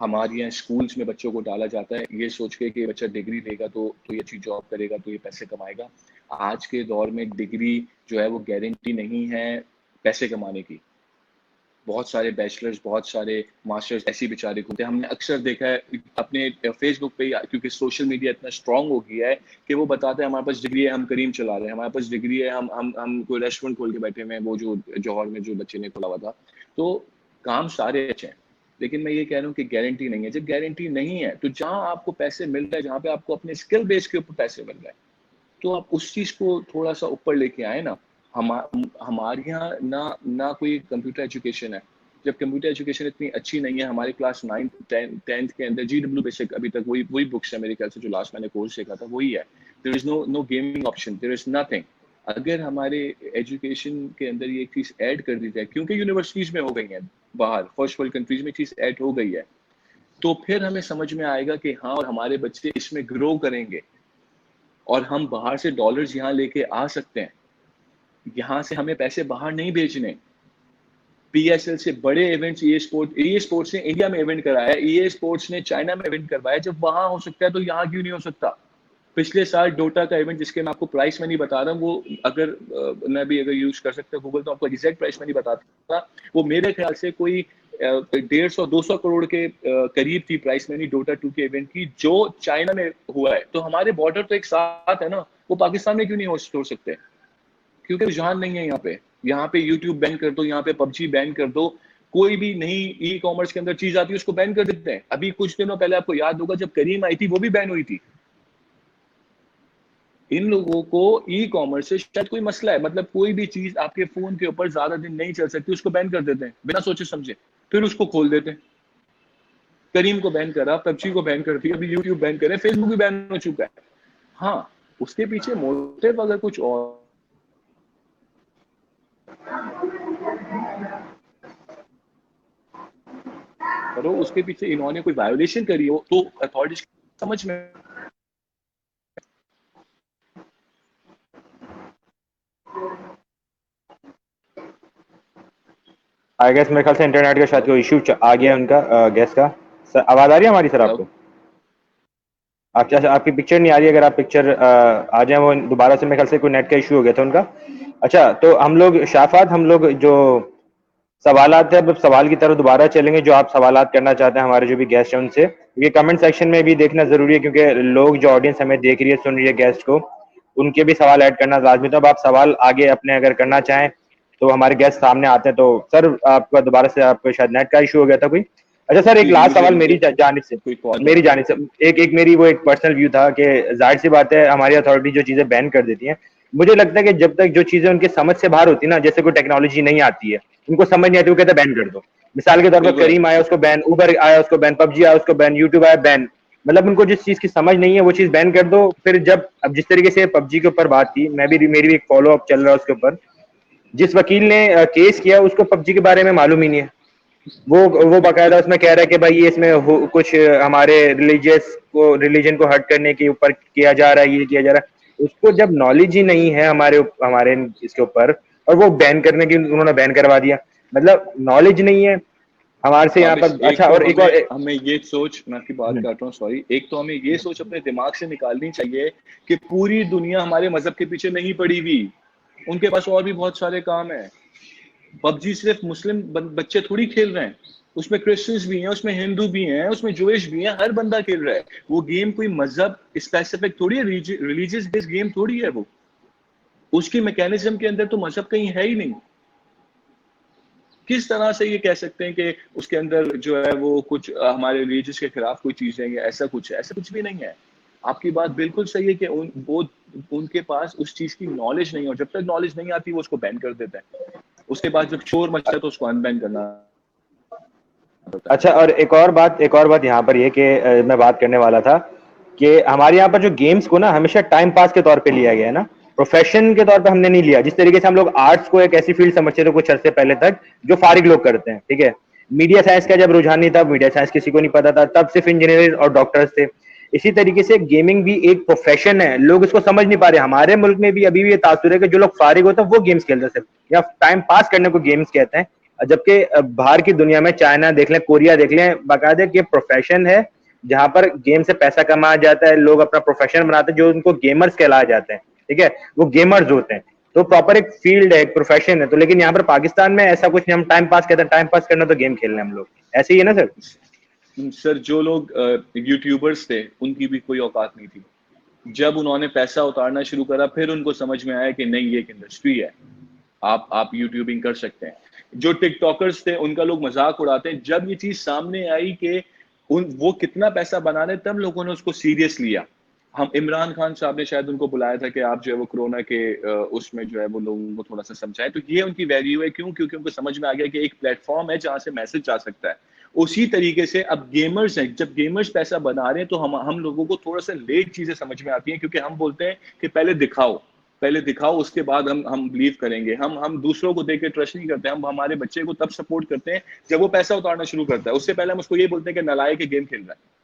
हमारे यहाँ स्कूल्स में बच्चों को डाला जाता है ये सोच के कि बच्चा डिग्री लेगा तो ये अच्छी जॉब करेगा तो ये पैसे कमाएगा। आज के दौर में डिग्री जो है वो गारंटी नहीं है पैसे कमाने की। बहुत सारे बैचलर्स, बहुत सारे मास्टर्स ऐसे बेचारे होते हैं। हमने अक्सर देखा है अपने फेसबुक पे, क्योंकि सोशल मीडिया इतना स्ट्रांग हो गया है कि वो बताते हैं हमारे पास डिग्री है, हम करीम चला रहे हैं, हमारे पास डिग्री है, हम कोई रेस्टोरेंट खोल के बैठे हुए हैं, वो जो जौहर में जो बच्चे ने खोला हुआ था। तो काम सारे अच्छे हैं, लेकिन मैं ये कह रहा हूँ कि गारंटी नहीं है। जब गारंटी नहीं है तो जहाँ आपको पैसे मिल रहे हैं, जहाँ पे आपको अपने स्किल बेस के ऊपर पैसे मिल रहे हैं, तो आप उस चीज को थोड़ा सा ऊपर लेके आए ना। हमारे यहाँ ना कोई कंप्यूटर एजुकेशन है, जब कंप्यूटर एजुकेशन इतनी अच्छी नहीं है, हमारे क्लास 9 10th के अंदर GW बेसिक अभी तक वही बुक्स है मेरे ख्याल से, जो लास्ट मैंने कोर्स देखा था वही है। There is no gaming option, there is nothing. अगर हमारे एजुकेशन के अंदर ये एक चीज ऐड कर दी जाए, क्योंकि यूनिवर्सिटीज में हो गई है बाहर, फर्स्ट वर्ल्ड कंट्रीज में चीज ऐड हो गई है, तो फिर हमें समझ में आएगा कि हाँ, और हमारे बच्चे इसमें ग्रो करेंगे और हम बाहर से डॉलर्स यहाँ लेके आ सकते हैं। यहाँ से हमें पैसे बाहर नहीं भेजने। PSL से बड़े इवेंट्स EA स्पोर्ट्स ने इंडिया में इवेंट कराया, EA स्पोर्ट्स ने चाइना में इवेंट करवाया। जब वहां हो सकता है तो यहाँ क्यों नहीं हो सकता? पिछले साल डोटा का इवेंट, जिसके मैं आपको प्राइस में नहीं बता रहा हूँ, वो अगर मैं भी अगर यूज कर सकता गूगल तो आपको एग्जैक्ट प्राइस में नहीं बताता, वो मेरे ख्याल से कोई 150-200 करोड़ के करीब थी प्राइस मनी डोटा 2 के इवेंट की, जो चाइना में हुआ है। तो हमारे बॉर्डर तो एक साथ है ना, वो पाकिस्तान में क्यों नहीं हो सकते? क्योंकि रुझान नहीं है यहाँ पे। यहाँ पे यूट्यूब बैन कर दो, यहाँ पे PUBG बैन कर दो, कोई भी नई ई-कॉमर्स के अंदर चीज आती है उसको बैन कर देते हैं। अभी कुछ दिनों पहले आपको याद होगा जब करीम आई थी, वो भी बैन हुई थी। इन लोगों को ई-कॉमर्स से शायद कोई मसला है, मतलब कोई भी चीज आपके फोन के ऊपर ज्यादा दिन नहीं चल सकती, उसको बैन कर देते हैं बिना सोचे समझे, फिर उसको खोल देते हैं। करीम को बैन करा, PUBG को बैन कर दिया, अभी यूट्यूब बैन करे, फेसबुक भी बैन हो चुका है। हाँ, उसके पीछे मोटिव अगर कुछ और करो, उसके पीछे इन्होंने कोई वायोलेशन करी हो, तो अथॉरिटीज समझ में आई गेस मेरे ख्याल से इंटरनेट का शायद कोई इशू आ गया है उनका, गैस का। सर आवाज आ रही है हमारी सर आपको? आप आपकी पिक्चर नहीं आ रही है, अगर आप पिक्चर आ जाए, वो दोबारा से मेरे ख्याल से कोई नेट का इशू हो गया था उनका। अच्छा, तो हम लोग शाफात, हम लोग जो सवालात है, अब सवाल की तरफ दोबारा चलेंगे, जो आप सवालात करना चाहते हैं हमारे जो भी गेस्ट हैं उनसे। ये कमेंट सेक्शन में भी देखना जरूरी है, क्योंकि लोग जो ऑडियंस हमें देख रही है, सुन रही है गेस्ट को, उनके भी सवाल ऐड करना लाजमी। तो अब आप सवाल आगे अपने अगर करना चाहें तो हमारे गेस्ट सामने आते हैं। तो सर आपका दोबारा से, आपको शायद नेट का इशू हो गया था कोई। अच्छा सर, एक लास्ट सवाल मेरी जानिब से, एक मेरी वो एक पर्सनल व्यू था कि जाहिर सी बात है हमारी अथॉरिटी जो चीजें बैन कर देती हैं, मुझे लगता है कि जब तक जो चीजें उनके समझ से बाहर होती है ना, जैसे कोई टेक्नोलॉजी नहीं आती है, उनको समझ नहीं आती, वो कहते हैं बैन कर दो। मिसाल के तौर पर करीम आया उसको बैन, उबर आया उसको बैन, PUBG आया उसको बैन, यूट्यूब आया बैन। मतलब उनको जिस चीज की समझ नहीं है वो चीज बैन कर दो। फिर जब, अब जिस तरीके से PUBG के ऊपर बात थी, मेरी भी एक फॉलो अप चल रहा है उसके ऊपर, जिस वकील ने केस किया उसको PUBG के बारे में मालूम ही नहीं है। वो बाकायदा उसमें कह रहा है कि भाई ये इसमें कुछ हमारे रिलीजन को हर्ट करने के ऊपर किया जा रहा है, ये किया जा रहा है। उसको जब नॉलेज ही नहीं है हमारे इसके ऊपर, और वो बैन करने की उन्होंने बैन करवा दिया। मतलब नॉलेज नहीं है हमारे से यहाँ पर। अच्छा, और एक और हमें ये सोच, मैं आपकी बात काट रहा हूँ सॉरी, एक तो हमें ये सोच अपने दिमाग से निकालनी चाहिए कि पूरी दुनिया हमारे मजहब के पीछे नहीं पड़ी हुई, उनके पास और भी बहुत सारे काम है। PUBG सिर्फ मुस्लिम बच्चे थोड़ी खेल रहे हैं, उसमें क्रिश्चियंस भी हैं, उसमें हिंदू भी हैं, उसमें जूइश भी हैं, हर बंदा खेल रहा है। वो गेम कोई मजहब स्पेसिफिक थोड़ी है, रिलीजियस बेस्ड गेम थोड़ी है वो। उसकी मैकेनिज्म के अंदर तो मजहब कहीं है ही नहीं। किस तरह से ये कह सकते हैं कि उसके अंदर जो है वो कुछ हमारे रिलीजियस के खिलाफ कोई चीज है या ऐसा कुछ है? ऐसा कुछ भी नहीं है। आपकी बात बिल्कुल सही है कि उनके पास उस चीज की नॉलेज नहीं है, और जब तक नॉलेज नहीं आती वो उसको बैन कर देते हैं। उसके बाद जब शोर मचता है तो उसको अनबैन करना। अच्छा, और एक और बात यहाँ पर ये कि मैं बात करने वाला था कि हमारे यहाँ पर जो गेम्स को ना हमेशा टाइम पास के तौर पे लिया गया है ना, प्रोफेशन के तौर पे हमने नहीं लिया। जिस तरीके से हम लोग आर्ट्स को एक ऐसी फील्ड समझते थे कुछ अरसे पहले तक जो फारिग लोग करते हैं, ठीक है। मीडिया साइंस का जब रुझान नहीं था, मीडिया साइंस किसी को नहीं पता था, तब सिर्फ इंजीनियर और डॉक्टर्स थे। इसी तरीके से गेमिंग भी एक प्रोफेशन है, लोग इसको समझ नहीं पा रहे। हमारे मुल्क में भी अभी भी ये तासुर है कि जो लोग फारिग होते हैं वो गेम्स खेलते हैं सिर्फ, या टाइम पास करने को गेम्स कहते हैं। जबकि बाहर की दुनिया में चाइना देख लें, कोरिया देख लें, बाकायदा ये प्रोफेशन है जहां पर गेम से पैसा कमाया जाता है, लोग अपना प्रोफेशन बनाते हैं, जो उनको गेमर्स कहलाया जाते हैं, ठीक है, वो गेमर्स होते हैं। तो प्रॉपर एक फील्ड है, एक प्रोफेशन है। तो लेकिन यहाँ पर पाकिस्तान में ऐसा कुछ नहीं, हम टाइम पास कहते हैं, टाइम पास करना तो गेम खेलना हम लोग, ऐसे ही है ना सर? सर, जो लोग यूट्यूबर्स थे उनकी भी कोई औकात नहीं थी। जब उन्होंने पैसा उतारना शुरू करा, फिर उनको समझ में आया कि नहीं, ये एक इंडस्ट्री है, आप यूट्यूबिंग कर सकते हैं। जो टिकटॉकर्स थे उनका लोग मजाक उड़ाते हैं, जब ये चीज सामने आई कि वो कितना पैसा बना रहे, तब लोगों ने उसको सीरियस लिया। हम इमरान खान साहब ने शायद उनको बुलाया था कि आप जो है वो कोरोना के उसमें जो है वो लोगों को थोड़ा सा समझाएं, तो ये उनकी वैल्यू है। क्यों? क्योंकि उनको समझ में आ गया कि एक प्लेटफॉर्म है जहां से मैसेज जा सकता है। उसी तरीके से अब गेमर्स हैं, जब गेमर्स पैसा बना रहे हैं तो हम लोगों को थोड़ा सा लेट चीजें समझ में आती हैं, क्योंकि हम बोलते हैं कि पहले दिखाओ उसके बाद हम बिलीव करेंगे। हम दूसरों को देख के ट्रस्ट नहीं करते, हम हमारे बच्चे को तब सपोर्ट करते हैं जब वो पैसा उतारना शुरू करता है। उससे पहले हम उसको ये बोलते हैं कि नालायक के गेम खेल रहा है।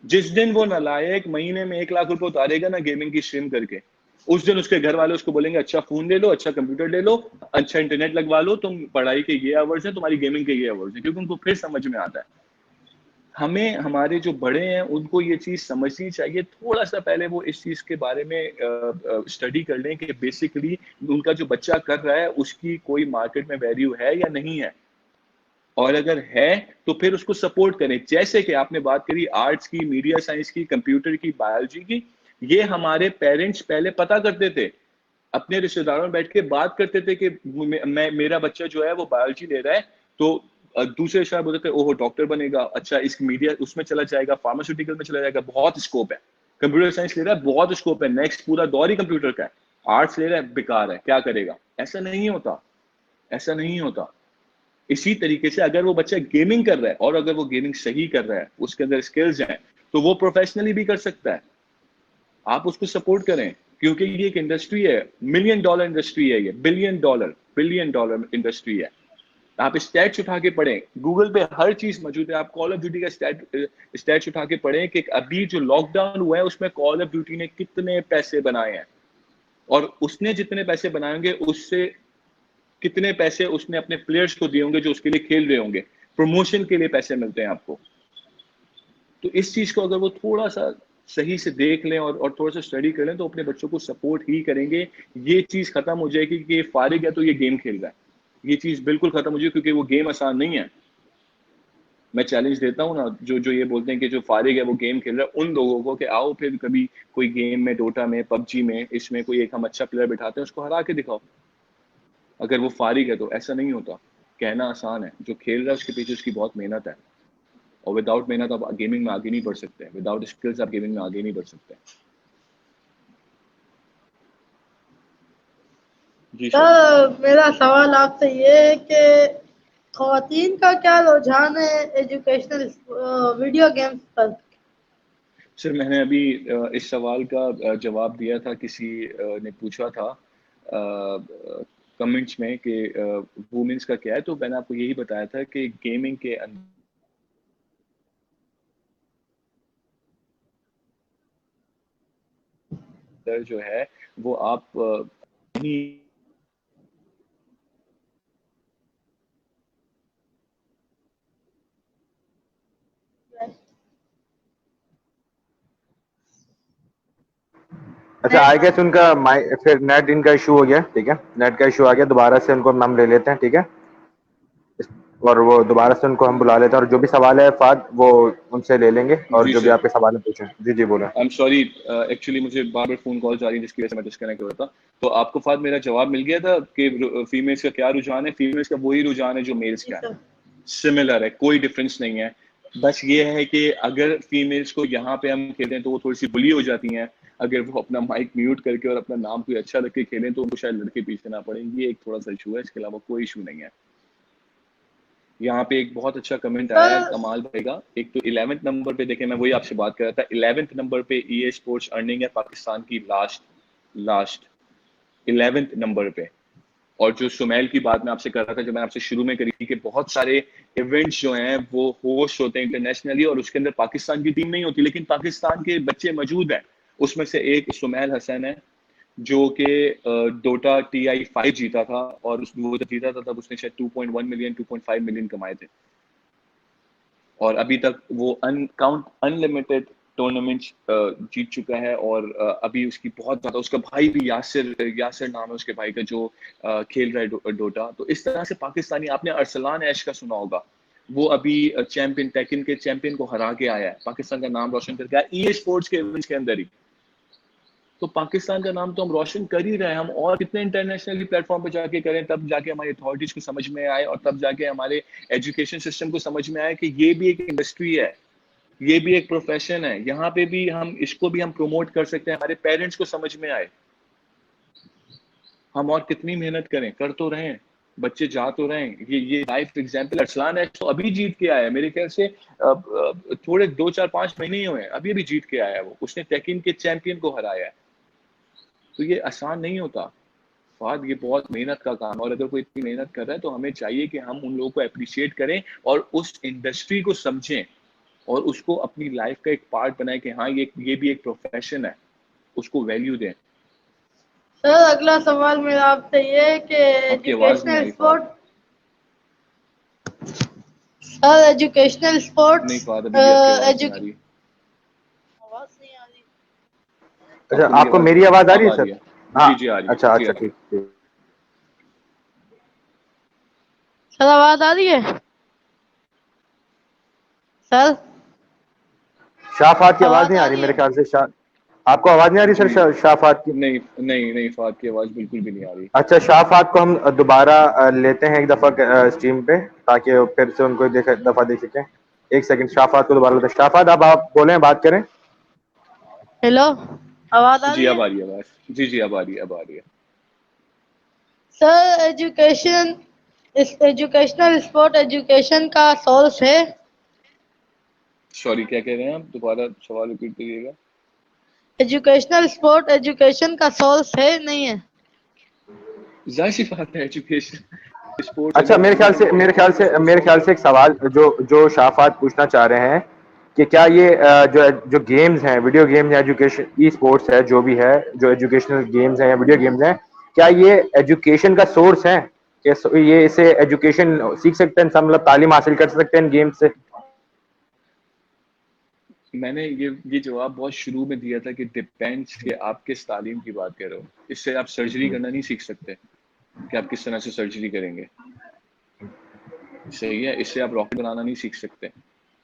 जिस दिन वो नालायक महीने में 1 लाख रुपए उतारेगा ना गेमिंग की स्ट्रीम करके, उस दिन उसके घर वाले उसको बोलेंगे अच्छा फोन ले लो, अच्छा कंप्यूटर ले लो, अच्छा इंटरनेट लगवा लो, तुम पढ़ाई के ये आवर्स हैं, तुम्हारी गेमिंग के ये आवर्स हैं, क्योंकि उनको फिर समझ में आता है। हमें हमारे जो बड़े हैं उनको ये चीज समझनी चाहिए, थोड़ा सा पहले वो इस चीज के बारे में स्टडी कर लें कि बेसिकली उनका जो बच्चा कर रहा है उसकी कोई मार्केट में वैल्यू है या नहीं है, और अगर है तो फिर उसको सपोर्ट करें। जैसे कि आपने बात करी आर्ट्स की, मीडिया साइंस की, कंप्यूटर की, बायोलॉजी की, ये हमारे पेरेंट्स पहले पता करते थे, अपने रिश्तेदारों में बैठ के बात करते थे कि मेरा बच्चा जो है वो बायोलॉजी ले रहा है, तो दूसरे शायद बोलते थे ओहो डॉक्टर बनेगा, अच्छा इस मीडिया उसमें चला जाएगा, फार्मास्यूटिकल में चला जाएगा, बहुत स्कोप है। कंप्यूटर साइंस ले रहा है, बहुत स्कोप है, नेक्स्ट पूरा दौर ही कंप्यूटर का है। आर्ट्स ले रहा है, बेकार है, क्या करेगा? ऐसा नहीं होता, ऐसा नहीं होता। इसी तरीके से अगर वो बच्चा गेमिंग कर रहा है और अगर वो गेमिंग सही कर रहा है, उसके अंदर स्किल्स हैं, तो वो प्रोफेशनली भी कर सकता है। आप उसको सपोर्ट करें, क्योंकि ये एक इंडस्ट्री है, $1 मिलियन इंडस्ट्री है, ये बिलियन डॉलर इंडस्ट्री है। आप स्टैट्स उठा के पढ़ें, गूगल पे हर चीज मौजूद है। आप कॉल ऑफ ड्यूटी का स्टैट्स उठा के पढ़ें कि अभी जो लॉकडाउन हुआ है उसमें कॉल ऑफ ड्यूटी ने कितने पैसे बनाए हैं, और उसने जितने पैसे बनाएंगे उससे कितने पैसे उसने अपने प्लेयर्स को दिए होंगे जो उसके लिए खेल रहे होंगे। प्रमोशन के लिए पैसे मिलते हैं आपको। तो इस चीज को अगर वो थोड़ा सा सही से देख लें और थोड़ा सा स्टडी कर लें तो अपने बच्चों को सपोर्ट ही करेंगे। ये चीज खत्म हो जाएगी कि ये फारिग है तो ये गेम खेल रहा है, ये चीज बिल्कुल खत्म हो जाएगी, क्योंकि वो गेम आसान नहीं है। मैं चैलेंज देता हूँ ना, जो ये बोलते हैं कि जो फारिग है वो गेम खेल रहा है, उन लोगों को कि आओ फिर कभी कोई गेम में, डोटा में, पबजी में, इसमें कोई एक हम अच्छा प्लेयर बिठाते हैं, उसको हरा के दिखाओ। अगर वो फारिग है तो ऐसा नहीं होता। कहना आसान है, जो खेल रहा है उसके पीछे उसकी बहुत मेहनत है, और विदाउट मेहनत आप गेमिंग में आगे नहीं बढ़ सकते, विदाउट स्किल्स आप गेमिंग में आगे नहीं बढ़ सकते। जी सर मेरा सवाल आपसे ये है कि खवातीन का क्या रुझान है एजुकेशनल वीडियो गेम्स पर? सर मैंने अभी इस सवाल का जवाब दिया था, किसी ने पूछा था कमेंट्स में कि वुमेन्स का क्या है, तो मैंने आपको यही बताया था कि गेमिंग के अंदर जो है वो आप अच्छा आई गेस उनका फिर नेट इनका इशू हो गया, ठीक है, नेट का इशू आ गया, दोबारा से उनको हम ले लेते हैं, ठीक है, और वो दोबारा से उनको हम बुला लेते हैं, और जो भी सवाल है फाद वो उनसे ले लेंगे, और जी जो भी सर, आपके सवाल है पूछें। जी बोला। आई एम सॉरी, एक्चुअली मुझे बार बार फोन कॉल जा रही है जिसकी वजह से मैं डिस्कनेक्ट हो रहा था। तो आपको फाद मेरा जवाब मिल गया था कि फीमेल्स का क्या रुझान है। फीमेल्स का वही रुझान है जो मेल्स का है, सिमिलर है, कोई डिफरेंस नहीं है। बस ये है कि अगर फीमेल्स को यहाँ पे हम खेलें तो वो थोड़ी सी बुली हो जाती हैं, अगर वो अपना माइक म्यूट करके और अपना नाम कोई अच्छा रख के खेलें तो उनको शायद लड़के पीछे ना पड़े। ये एक थोड़ा सा इशू है, इसके अलावा कोई इशू नहीं है। यहाँ पे एक बहुत अच्छा कमेंट आया है कमाल भाई का। एक तो 11वें नंबर पे देखें, मैं वही आपसे बात कर रहा था, 11वें नंबर पे EA स्पोर्ट्स अर्निंग है पाकिस्तान की लास्ट 11वें नंबर पे। और जो सुमैल की बात मैं आपसे कर रहा था, जो मैंने आपसे शुरू में करी थी, कि बहुत सारे इवेंट्स जो हैं वो होस्ट होते हैं इंटरनेशनली और उसके अंदर पाकिस्तान की टीम नहीं होती, लेकिन पाकिस्तान के बच्चे मौजूद हैं। उसमें से एक सुमैल हसन है जो कि डोटा TI5 जीता था, और वो जब जीता था तब उसने शायद 2.1 मिलियन 2.5 मिलियन कमाए थे, और अभी तक वो अनलिमिटेड टूर्नामेंट्स जीत चुका है। और अभी उसकी बहुत ज्यादा, उसका भाई भी यासिर नाम है उसके भाई का, जो खेल रहा है डोटा। तो इस तरह से पाकिस्तानी, आपने अरसलान ऐश का सुना होगा, वो अभी चैंपियन, टेकन के चैंपियन को हरा के आया है, पाकिस्तान का नाम रोशन करके आया EA स्पोर्ट्स के इवेंट्स के अंदर ही। तो पाकिस्तान का नाम तो हम रोशन कर ही रहे हैं, हम और कितने इंटरनेशनली प्लेटफॉर्म पे जाके करें, तब जाके हमारी अथॉरिटीज को समझ में आए, और तब जाके हमारे एजुकेशन सिस्टम को समझ में आए कि ये भी एक इंडस्ट्री है, ये भी एक प्रोफेशन है, यहाँ पे भी हम इसको भी हम प्रमोट कर सकते हैं, हमारे पेरेंट्स को समझ में आए। हम और कितनी मेहनत करें, कर तो रहे हैं, बच्चे जा तो रहे हैं। ये लाइफ एग्जाम्पल अरसलान है तो अभी जीत के आया है, मेरे ख्याल से थोड़े 2-4-5 महीने ही हुए हैं, अभी अभी जीत के आया है वो, उसने टेकिन के चैंपियन को हराया है। तो ये आसान नहीं होता फाद, ये बहुत मेहनत का काम, और अगर कोई इतनी मेहनत कर रहा है तो हमें चाहिए कि हम उन लोगों को अप्रिशिएट करें और उस इंडस्ट्री को समझें और उसको अपनी लाइफ का एक पार्ट बनाए कि हाँ ये भी एक प्रोफेशन है, उसको वैल्यू दें। सर अगला सवाल मेरा आपसे ये है कि आपकी आवाज नहीं आ एजुकेशनल रही स्पोर्ट, फाद। सर एजुकेशनल नहीं स्पोर्ट्स फाद, अभी भी आपकी आवाज नहीं आ रही। आवाज नहीं आ रही। अच्छा, आपको आपको मेरी आवाज आ रही है अब आ सर? रही है? हाँ, जी आ रही है, अच्छा जी आ अच्छा, रही है। ठीक ठीक। सर आवाज आ रही है? सर शाहफात की आवाज आवाज नहीं आ आ रही रही मेरे है? ख्याल से। आपको आवाज नहीं आ रही सर जी शाहफात की? नहीं फाद की आवाज बिल्कुल भी नहीं आ रही। अच्छा, शाहफात को हम दोबारा लेते हैं एक दफा स्ट्रीम पे, ताकि फिर से उनको दफा देख सकें। एक सेकंड, शाहफात को दोबारा लेते हैं। शाहफात, अब आप बोलें, बात करें। हेलो, आवाज आ जी रही अब है? आ रही है आवाज, जी अब आ रही है, अब आ रही है। सर एजुकेशनल स्पोर्ट एजुकेशन का सोर्स है? सॉरी क्या कह रहे हैं आप, दोबारा सवाल रिपीट करिएगा। एजुकेशनल स्पोर्ट एजुकेशन का सोर्स है नहीं है? जाहिर सी बात है, एजुकेशन स्पोर्ट्स अच्छा, अगर मेरे ख्याल नहीं से है मेरे तो ख्याल से मेरे ख्याल से एक सवाल जो जो शाहफात पूछना चाह रहे हैं कि क्या ये जो जो गेम्स हैं, वीडियो गेम्स या एजुकेशन ई स्पोर्ट्स है, जो भी है, जो एजुकेशनल गेम्स हैं या वीडियो गेम्स हैं, क्या ये एजुकेशन का सोर्स है? कि ये इससे एजुकेशन सीख सकते हैं, सब मतलब तालीम हासिल कर सकते हैं इन गेम्स से? मैंने ये जवाब बहुत शुरू में दिया था कि डिपेंड्स कि आप किस तालीम की बात कर रहे हो। इससे आप सर्जरी करना नहीं सीख सकते कि आप किस तरह से सर्जरी करेंगे, सही है, इससे आप रॉकेट बनाना नहीं सीख सकते।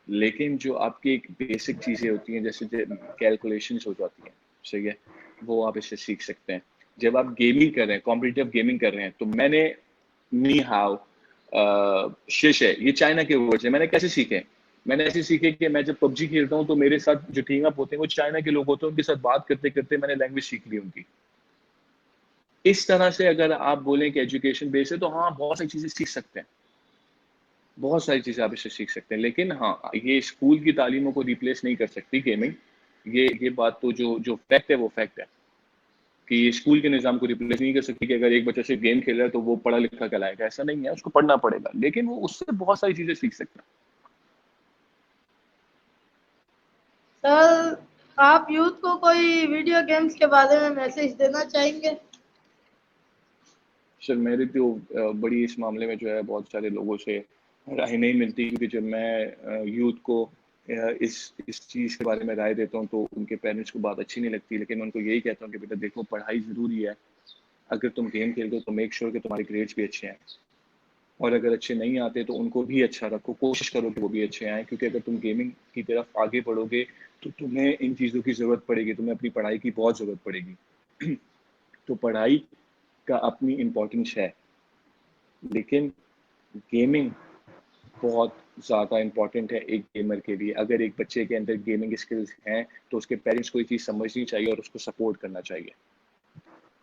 लेकिन जो आपकी एक बेसिक चीजें होती हैं, जैसे कैलकुलेशंस हो जाती हैं, सही है, वो आप इससे सीख सकते हैं। जब आप गेमिंग कर रहे हैं, कॉम्पिटिटिव गेमिंग कर रहे हैं, तो मैंने नी हाउ शिश है, ये चाइना के वर्ड्स हैं, मैंने कैसे सीखे? मैंने ऐसे सीखे कि मैं जब पबजी खेलता हूँ तो मेरे साथ जो टीम अप होते हैं वो चाइना के लोग होते हैं, उनके साथ बात करते करते मैंने लैंग्वेज सीख ली उनकी। इस तरह से अगर आप बोलें कि एजुकेशन बेस है, तो हाँ बहुत सारी चीजें सीख सकते हैं, बहुत सारी चीजें आप इससे सीख सकते हैं। लेकिन हाँ, ये स्कूल की तालीमों को रिप्लेस नहीं कर सकती गेमिंग। ये बात तो जो फैक्ट है वो फैक्ट है कि स्कूल के निज़ाम को रिप्लेस नहीं कर सकती कि अगर एक बच्चा सिर्फ गेम खेल रहा है तो वो पढ़ा लिखा कहलाएगा, ऐसा नहीं है, उसको पढ़ना पड़ेगा, लेकिन वो उससे बहुत सारी चीजें सीख सकता है। सर आप यूथ को कोई वीडियो गेम्स के बारे में मैसेज देना चाहेंगे? सर मेरी तो बड़ी इस मामले में जो है बहुत सारे लोगों से राय नहीं मिलती, क्योंकि जब मैं यूथ को इस चीज़ के बारे में राय देता हूँ तो उनके पेरेंट्स को बात अच्छी नहीं लगती। लेकिन मैं उनको यही कहता हूँ कि बेटा देखो, पढ़ाई ज़रूरी है, अगर तुम गेम खेल रहे हो तो मेक श्योर कि तुम्हारे ग्रेड्स भी अच्छे हैं, और अगर अच्छे नहीं आते तो उनको भी अच्छा रखो, कोशिश करो कि वो भी अच्छे आएँ, क्योंकि अगर तुम गेमिंग की तरफ आगे बढ़ोगे तो तुम्हें इन चीज़ों की ज़रूरत पड़ेगी, तुम्हें अपनी पढ़ाई की बहुत ज़रूरत पड़ेगी। तो पढ़ाई का अपनी इम्पोर्टेंस है, लेकिन गेमिंग बहुत ज़्यादा इम्पोर्टेंट है एक गेमर के लिए। अगर एक बच्चे के अंदर गेमिंग स्किल्स हैं तो उसके पेरेंट्स को ये चीज़ समझनी चाहिए और उसको सपोर्ट करना चाहिए।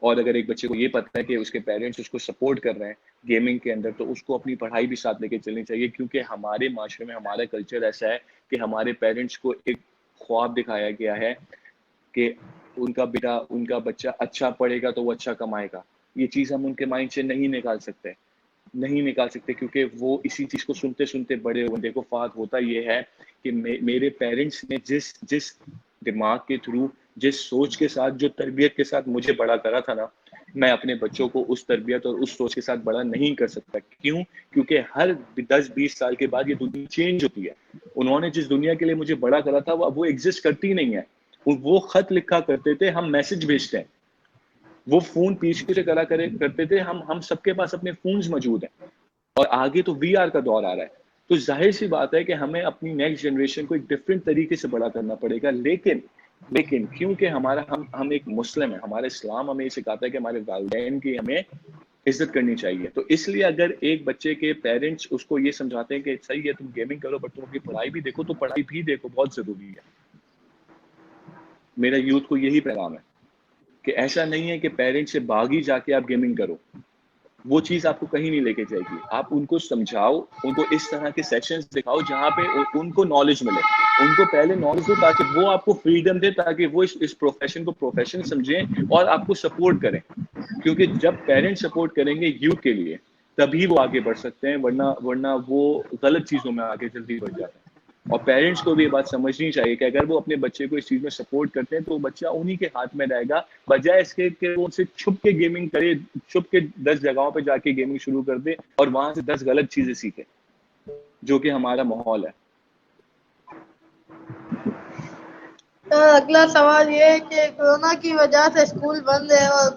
और अगर एक बच्चे को ये पता है कि उसके पेरेंट्स उसको सपोर्ट कर रहे हैं गेमिंग के अंदर, तो उसको अपनी पढ़ाई भी साथ लेके चलनी चाहिए, क्योंकि हमारे माशरे में हमारा कल्चर ऐसा है कि हमारे पेरेंट्स को एक ख्वाब दिखाया गया है कि उनका बच्चा अच्छा पढ़ेगा तो वो अच्छा कमाएगा। ये चीज़ हम उनके माइंड से नहीं निकाल सकते, क्योंकि वो इसी चीज़ को सुनते सुनते बड़े हुए। देखो फात, होता ये है कि मेरे पेरेंट्स ने जिस जिस दिमाग के थ्रू, जिस सोच के साथ, जो तरबियत के साथ मुझे बड़ा करा था ना, मैं अपने बच्चों को उस तरबियत और उस सोच के साथ बड़ा नहीं कर सकता। क्यों? क्योंकि हर 10-20 साल के बाद ये दुनिया चेंज होती है। उन्होंने जिस दुनिया के लिए मुझे बड़ा करा था वो एग्जिस्ट करती नहीं है। वो खत लिखा करते थे, हम मैसेज भेजते हैं। वो फोन पीछे से करते थे, हम सबके पास अपने फोन्स मौजूद हैं, और आगे तो वीआर का दौर आ रहा है। तो जाहिर सी बात है कि हमें अपनी नेक्स्ट जनरेशन को एक डिफरेंट तरीके से बड़ा करना पड़ेगा। लेकिन क्योंकि हम एक मुस्लिम है, हमारा इस्लाम हमें सिखाता है कि हमारे वालिदैन की हमें इज्जत करनी चाहिए। तो इसलिए अगर एक बच्चे के पेरेंट्स उसको ये समझाते हैं कि सही है तुम गेमिंग करो बट तुम अपनी पढ़ाई भी देखो, तो पढ़ाई भी देखो, बहुत जरूरी है। मेरा यूथ को यही पैगाम है कि ऐसा नहीं है कि पेरेंट्स से भाग ही जाके आप गेमिंग करो, वो चीज आपको कहीं नहीं लेके जाएगी। आप उनको समझाओ, उनको इस तरह के सेशंस दिखाओ जहाँ पे उनको नॉलेज मिले, उनको पहले नॉलेज दो ताकि वो आपको फ्रीडम दे, ताकि वो इस प्रोफेशन को प्रोफेशन समझें और आपको सपोर्ट करें। क्योंकि जब पेरेंट्स सपोर्ट करेंगे यूथ के लिए तभी वो आगे बढ़ सकते हैं, वरना वो गलत चीजों में आगे जल्दी बढ़ जाते हैं। और पेरेंट्स को भी ये बात समझनी चाहिए कि अगर वो अपने बच्चे को इस चीज में सपोर्ट करते हैं तो बच्चा उन्हीं के हाथ में रहेगा, बजाय इसके कि वो उनसे छुप के गेमिंग करे, छुप के 10 जगहों पे जाके गेमिंग शुरू कर दे और वहां से 10 गलत चीजें सीखे, जो कि हमारा माहौल है। तो अगला सवाल ये है कि कोरोना की वजह से स्कूल बंद है और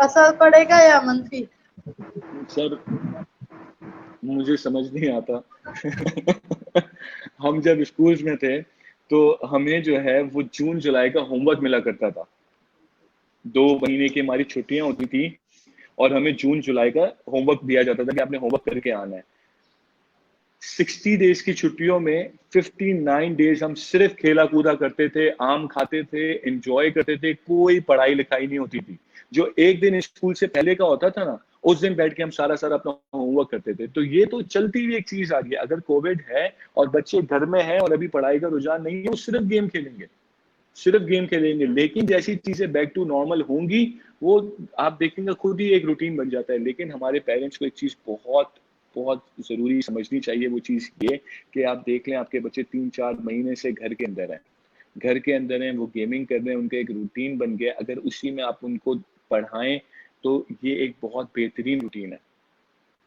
असर पड़ेगा या मंफी? सर मुझे समझ नहीं आता हम जब स्कूल्स में थे तो हमें जो है वो जून जुलाई का होमवर्क मिला करता था, 2 महीने की हमारी छुट्टियां होती थी और हमें जून जुलाई का होमवर्क दिया जाता था कि आपने होमवर्क करके आना है। 60 डेज की छुट्टियों में 59 डेज हम सिर्फ खेला कूदा करते थे, आम खाते थे, एंजॉय करते थे, कोई पढ़ाई लिखाई नहीं होती थी। जो एक दिन स्कूल से पहले का होता था ना, उस दिन बैठ के हम सारा अपना होमवर्क करते थे। तो ये तो चलती हुई एक चीज आ गई। अगर कोविड है और बच्चे घर में हैं और अभी पढ़ाई का रुझान नहीं है, वो सिर्फ गेम खेलेंगे, सिर्फ गेम खेलेंगे। लेकिन जैसी चीजें बैक टू नॉर्मल होंगी वो आप देखेंगे खुद ही एक रूटीन बन जाता है। लेकिन हमारे पेरेंट्स को एक चीज बहुत बहुत जरूरी समझनी चाहिए, वो चीज ये कि आप देख लें आपके बच्चे 3-4 महीने से घर के अंदर हैं, वो गेमिंग कर रहे हैं, उनका एक रूटीन बन गया। अगर उसी में आप उनको पढ़ाएं तो ये एक बहुत बेहतरीन रूटीन है,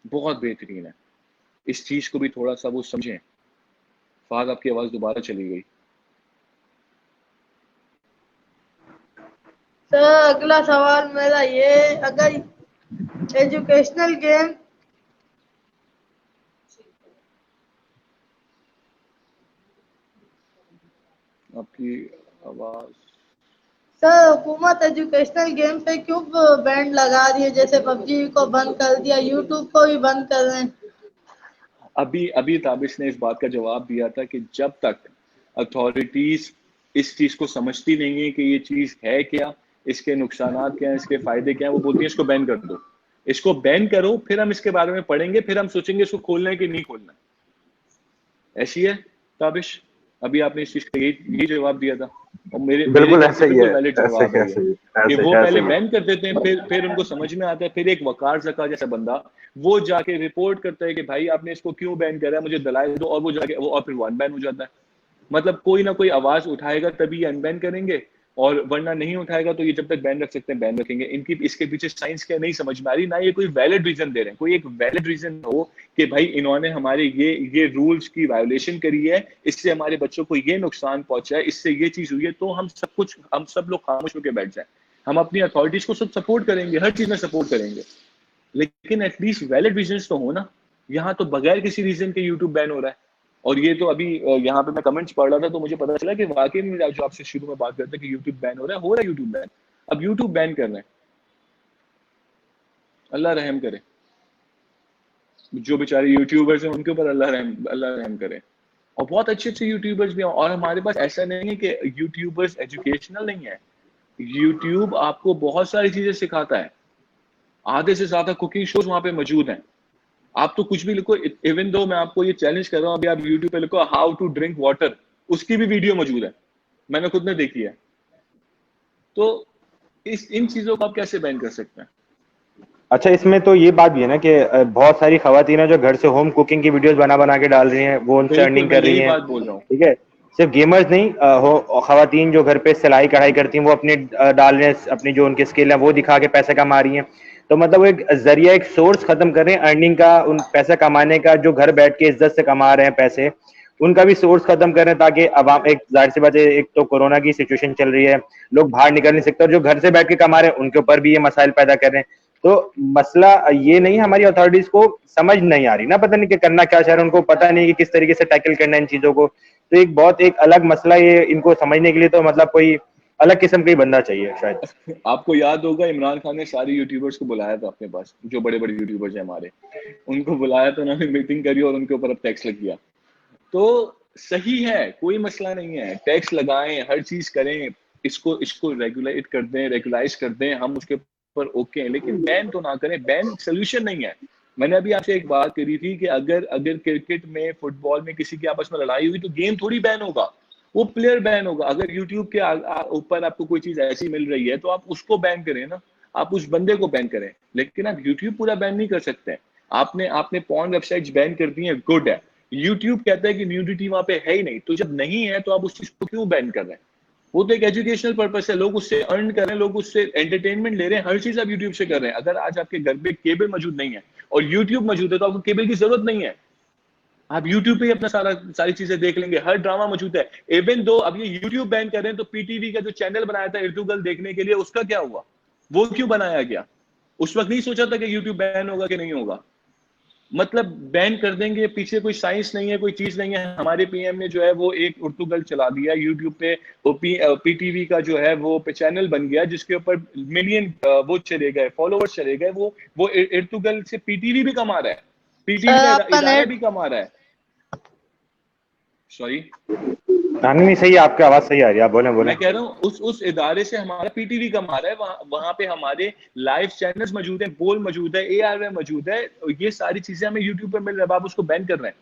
बहुत बेहतरीन है। इस चीज को भी थोड़ा सा वो समझें। फाद आपकी आवाज दोबारा चली गई। सर अगला सवाल मेरा ये, अगर एजुकेशनल गेम आपकी आवाज सर हुकूमत एजुकेशनल गेम पे क्यों बैंड लगा रही है? जैसे पबजी को बंद कर दिया, यूट्यूब को भी बंद कर रहे हैं। अभी ताबिश ने इस बात का जवाब दिया था कि जब तक अथॉरिटीज इस चीज को समझती नहीं है कि ये चीज है क्या, इसके नुकसानात क्या हैं, इसके फायदे क्या हैं, वो बोलती है इसको बैन कर दो, इसको बैन करो, फिर हम इसके बारे में पढ़ेंगे, फिर हम सोचेंगे इसको खोलना है कि नहीं खोलना है। ऐसी है ताबिश। अभी आपने इस चीज का यही जवाब दिया था और मेरे बिल्कुल ऐसा ही है, वैलिड जवाब है कि वो पहले बैन कर देते हैं, फिर उनको समझ में आता है, फिर एक वकार ज़का जैसा बंदा वो जाके रिपोर्ट करता है कि भाई आपने इसको क्यों बैन करा है, मुझे दलाइल दो, और वो जाके वो और फिर वो अनबैन हो जाता है। मतलब कोई ना कोई आवाज उठाएगा तभी अनबैन करेंगे, और वरना नहीं उठाएगा तो ये जब तक बैन रख सकते हैं बैन रखेंगे। इनकी इसके पीछे साइंस क्या नहीं समझ में आ रही, ना ये कोई वैलिड रीजन दे रहे हैं। कोई एक वैलिड रीजन हो कि भाई इन्होंने हमारे ये रूल्स की वायोलेशन करी है, इससे हमारे बच्चों को ये नुकसान पहुंचा है, इससे ये चीज हुई है, तो हम सब लोग खामोश होकर बैठ जाए। हम अपनी अथॉरिटीज को सब सपोर्ट करेंगे, हर चीज में सपोर्ट करेंगे, लेकिन एटलीस्ट वैलिड रीजन तो हो ना। यहाँ तो बगैर किसी रीजन के यूट्यूब बैन हो रहा है। और ये तो अभी यहाँ पे मैं कमेंट्स पढ़ रहा था तो मुझे पता चला कि वाकई में जो आपसे शुरू में बात करते हैं कि यूट्यूब बैन हो रहा है यूट्यूब बैन। अब यूट्यूब बैन कर रहे हैं, अल्लाह रहम करे, जो बेचारे यूट्यूबर्स हैं उनके ऊपर अल्लाह रहम करे। और बहुत अच्छे यूट्यूबर्स भी हैं, और हमारे पास ऐसा नहीं है कि यूट्यूबर्स एजुकेशनल नहीं है। यूट्यूब आपको बहुत सारी चीजें सिखाता है, आधे से ज्यादा कुकिंग शोज वहां पे मौजूद हैं। आप तो कुछ भी लिखो, इवन दो मैं आपको ये चैलेंज कर रहा हूँ, अभी आप यूट्यूब पे लिखो हाउ टू ड्रिंक वाटर, उसकी भी वीडियो मौजूद है, मैंने खुद ने देखी है। तो इन चीजों को आप कैसे बैन कर सकते हैं? अच्छा, इसमें तो ये बात भी है ना कि बहुत सारी खवातीन है जो घर से होम कुकिंग की वीडियोस बना के डाल रही हैं, वो उनसे अर्निंग कर रही हैं। बात बोल रहा हूँ, ठीक है, सिर्फ गेमर्स नहीं, खवातीन जो घर पे सिलाई कढ़ाई करती हैं वो अपने डाल रहे हैं, अपनी जो उनकी स्किल है वो दिखा के पैसे कमा रही हैं। तो मतलब वो एक जरिया, एक सोर्स खत्म कर रहे हैं अर्निंग का, उन पैसा कमाने का, जो घर बैठ के इज्जत से कमा रहे हैं पैसे, उनका भी सोर्स खत्म कर रहे हैं, ताकि अवाम, एक जाहिर सी बात है, एक तो कोरोना की सिचुएशन चल रही है, लोग बाहर निकल नहीं सकते, और जो घर से बैठ के कमा रहे हैं उनके ऊपर भी ये मसाइल पैदा कर रहे हैं। तो मसला ये नहीं, हमारी अथॉरिटीज को समझ नहीं आ रही ना, पता नहीं कि करना क्या चाह रहे हैं, उनको पता नहीं कि किस तरीके से टैकल करना है इन चीजों को, तो एक अलग मसला, ये इनको समझने के लिए तो मतलब कोई अलग किस्म का ही बंदा चाहिए शायद। आपको याद होगा इमरान खान ने सारे यूट्यूबर्स को बुलाया था अपने पास, जो बड़े बड़े यूट्यूबर्स हैं हमारे, उनको बुलाया था, उन्होंने मीटिंग करी और उनके ऊपर अब टैक्स लग गया। तो सही है, कोई मसला नहीं है, टैक्स लगाएं, हर चीज करें, इसको इसको रेगुलेट कर दें, रेगुलाइज कर दें, हम उसके ऊपर ओके हैं, लेकिन बैन तो ना करें। बैन सोल्यूशन नहीं है। मैंने अभी आपसे एक बात करी थी कि अगर अगर क्रिकेट में, फुटबॉल में किसी की आपस में लड़ाई हुई तो गेम थोड़ी बैन होगा, वो प्लेयर बैन होगा। अगर यूट्यूब के ऊपर आपको कोई चीज ऐसी मिल रही है तो आप उसको बैन करें ना, आप उस बंदे को बैन करें, लेकिन आप यूट्यूब पूरा बैन नहीं कर सकते। आपने आपने पॉर्न वेबसाइट्स बैन कर दी हैं, गुड है। यूट्यूब कहता है कि न्यूडिटी वहां पे है ही नहीं, तो जब नहीं है तो आप उस चीज को क्यों बैन कर रहे हैं? वो तो एक एजुकेशनल पर्पस है, लोग उससे अर्न कर रहे हैं, लोग उससे एंटरटेनमेंट ले रहे हैं, हर चीज आप यूट्यूब से कर रहे हैं। अगर आज आपके घर पे केबल मौजूद नहीं है और यूट्यूब मौजूद है तो आपको केबल की जरूरत नहीं है, आप यूट्यूब पे ही अपना सारी चीजें देख लेंगे, हर ड्रामा मौजूद है। इवन दो अब ये यूट्यूब बैन कर रहे हैं तो पीटीवी का जो चैनल बनाया था इर्तुगल देखने के लिए, उसका क्या हुआ? वो क्यों बनाया गया? उस वक्त नहीं सोचा था कि यूट्यूब बैन होगा कि नहीं होगा। मतलब बैन कर देंगे, पीछे कोई साइंस नहीं है, कोई चीज नहीं है। हमारे पीएम ने जो है वो एक उर्तुगल चला दिया यूट्यूब पे, वो पीटीवी का जो है वो चैनल बन गया जिसके ऊपर मिलियन वो चले गए, फॉलोअर्स चले गए। वो इर्तुगल से पीटीवी भी कमा रहा है, पीटीवी सर का आपका इदारा नेट भी कमा रहा है। सॉरी, नहीं सही है, आपकी आवाज सही आ रही है, आप बोले बोले। मैं कह रहा हूँ उस इदारे से हमारा पीटीवी कमा रहा है, वहां पे हमारे लाइव चैनल्स मौजूद है, बोल मौजूद है, एआर मौजूद है, ये सारी चीजें हमें यूट्यूब पे मिल रहा है, आप उसको बैन कर रहे हैं।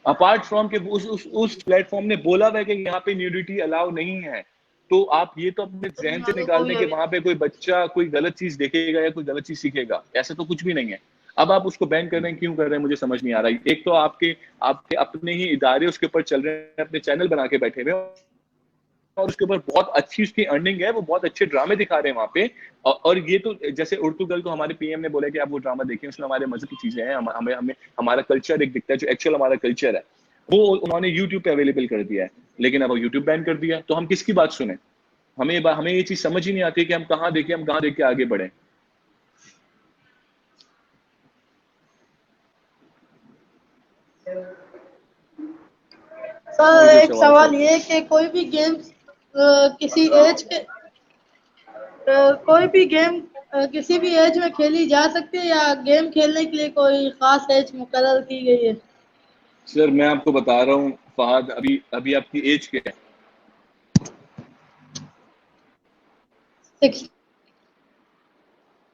अपार्ट फ्रॉम के उस प्लेटफॉर्म ने बोला हुआ है कि यहाँ पे न्यूडिटी अलाउ नहीं है, तो आप ये तो अपने जहन से निकाल दें कि वहां पे कोई बच्चा कोई गलत चीज देखेगा या कोई गलत चीज सीखेगा, ऐसा तो कुछ भी नहीं है। अब आप उसको बैन कर रहे हैं, क्यों कर रहे हैं मुझे समझ नहीं आ रहा है। एक तो आपके आपके अपने ही इदारे उसके ऊपर चल रहे हैं, अपने चैनल बना के बैठे हुए, और उसके ऊपर बहुत अच्छी उसकी अर्निंग है, वो बहुत अच्छे ड्रामे दिखा रहे हैं वहां पे। और ये तो जैसे उर्तुगल को हमारे पीएम ने बोला कि आप वो ड्रामा देखें, उसमें हमारे मजे की चीजें हैं, हमें हमें हमारा कल्चर एक दिखता है, जो एक्चुअल हमारा कल्चर है वो उन्होंने यूट्यूब पे अवेलेबल कर दिया है। लेकिन अब यूट्यूब बैन कर दिया तो हम किसकी बात सुने? हमें ये चीज समझ ही नहीं आती कि हम कहाँ देखें, हम कहाँ देख के आगे बढ़े। सर कोई एक सवाल ये कि कोई भी गेम किसी एज के कोई भी गेम किसी भी एज में खेली जा सकती है या गेम खेलने के लिए कोई खास एज मुकर्रर की गई है? सर मैं आपको बता रहा हूँ फहद, अभी अभी आपकी एज क्या है? 6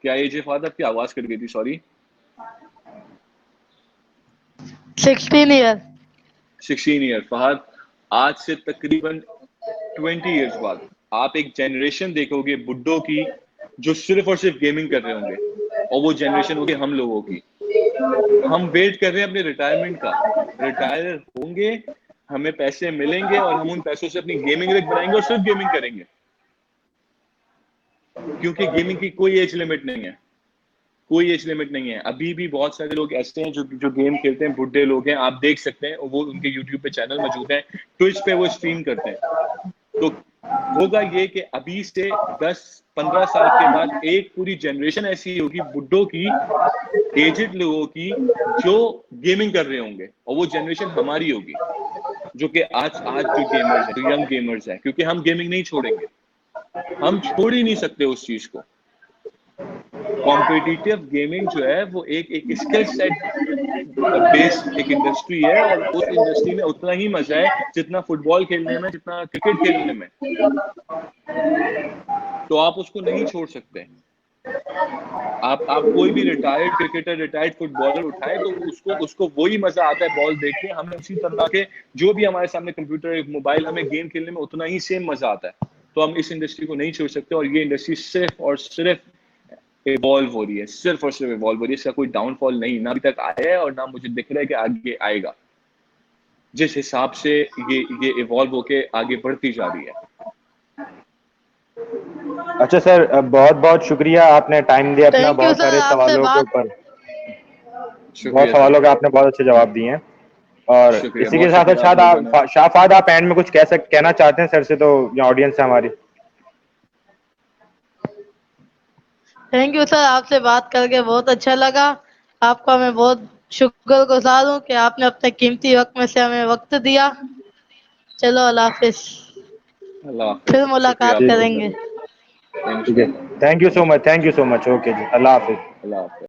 क्या एज है फहद? आपकी आवाज कट गई थी, सॉरी। 16 ईयर। 16 ईयर फहद, आज से तकरीबन 20 ईयर्स बाद आप एक जनरेशन देखोगे बुड्ढों की जो सिर्फ और सिर्फ गेमिंग कर रहे होंगे, और वो जनरेशन होगी हम लोगों की। हम वेट कर रहे हैं अपने रिटायरमेंट का, रिटायर होंगे, हमें पैसे मिलेंगे और हम उन पैसों से अपनी गेमिंग रिग बनाएंगे और सिर्फ गेमिंग करेंगे, क्योंकि गेमिंग की कोई एज लिमिट नहीं है, कोई एज लिमिट नहीं है। अभी भी बहुत सारे लोग ऐसे हैं जो गेम खेलते हैं, बुढ़े लोग हैं, आप देख सकते हैं, वो उनके यूट्यूब पे चैनल मौजूद हैं, ट्विच पे वो स्ट्रीम करते हैं। तो होगा ये कि अभी से 10-15 साल के बाद एक पूरी जनरेशन ऐसी होगी बुड्ढों की, एजेड लोगों की, जो गेमिंग कर रहे होंगे, और वो जनरेशन हमारी होगी, जो कि आज आज जो गेमर्स हैं, जो यंग गेमर्स हैं, क्योंकि हम गेमिंग नहीं छोड़ेंगे, हम छोड़ ही नहीं सकते उस चीज को। कॉम्पिटिटिव गेमिंग जो है वो एक स्किल सेट बेस्ड एक इंडस्ट्री है, और उस इंडस्ट्री में उतना ही मजा है जितना फुटबॉल खेलने में, जितना क्रिकेट खेलने में। तो आप उसको नहीं छोड़ सकते। आप कोई भी रिटायर्ड क्रिकेटर, रिटायर्ड फुटबॉलर उठाए तो उसको वही मजा आता है बॉल देख के, हमें उसी तरह के जो भी हमारे सामने कंप्यूटर, मोबाइल, हमें गेम खेलने में उतना ही सेम मजा आता है। तो हम इस इंडस्ट्री को नहीं छोड़ सकते, और ये इंडस्ट्री सिर्फ और सिर्फ इवॉल्व हो रही है, सिर्फ और सिर्फ इवॉल्व हो रही है। इसका कोई डाउनफॉल नहीं, ना अभी तक आया है और ना मुझे दिख रहा है कि आगे आएगा। जिस हिसाब से ये इवॉल्व होके आगे बढ़ती जा रही है। अच्छा सर, बहुत बहुत शुक्रिया, आपने टाइम दिया अपना, थैंक यू बहुत सर, सारे आपसे सवालों के बात ऊपर, बहुत शुक्रिया सवालों के आपने बहुत अच्छे जवाब दिए हैं। और शुक्रिया, इसी के बहुत साथ शुक्रिया शायद आप लोगों ने। आप शाहफाद, आप एंड में कुछ कहना चाहते हैं सर से, तो ये ऑडियंस है हमारी। थैंक यू सर, आपसे बात करके बहुत अच्छा लगा। आपका मैं बहुत शुक्रगुजार हूँ कि आपने अपने कीमती वक्त में से हमें वक्त दिया। चलो अल्लाह हाफिज, अल्लाह फिर हाफिज, मुलाकात शुक्रिया ठीक है आपका। करेंगे। ठीक है, इंशाल्लाह। Thank you so much, okay जी, अल्लाह हाफिज। अल्लाह हाफिज।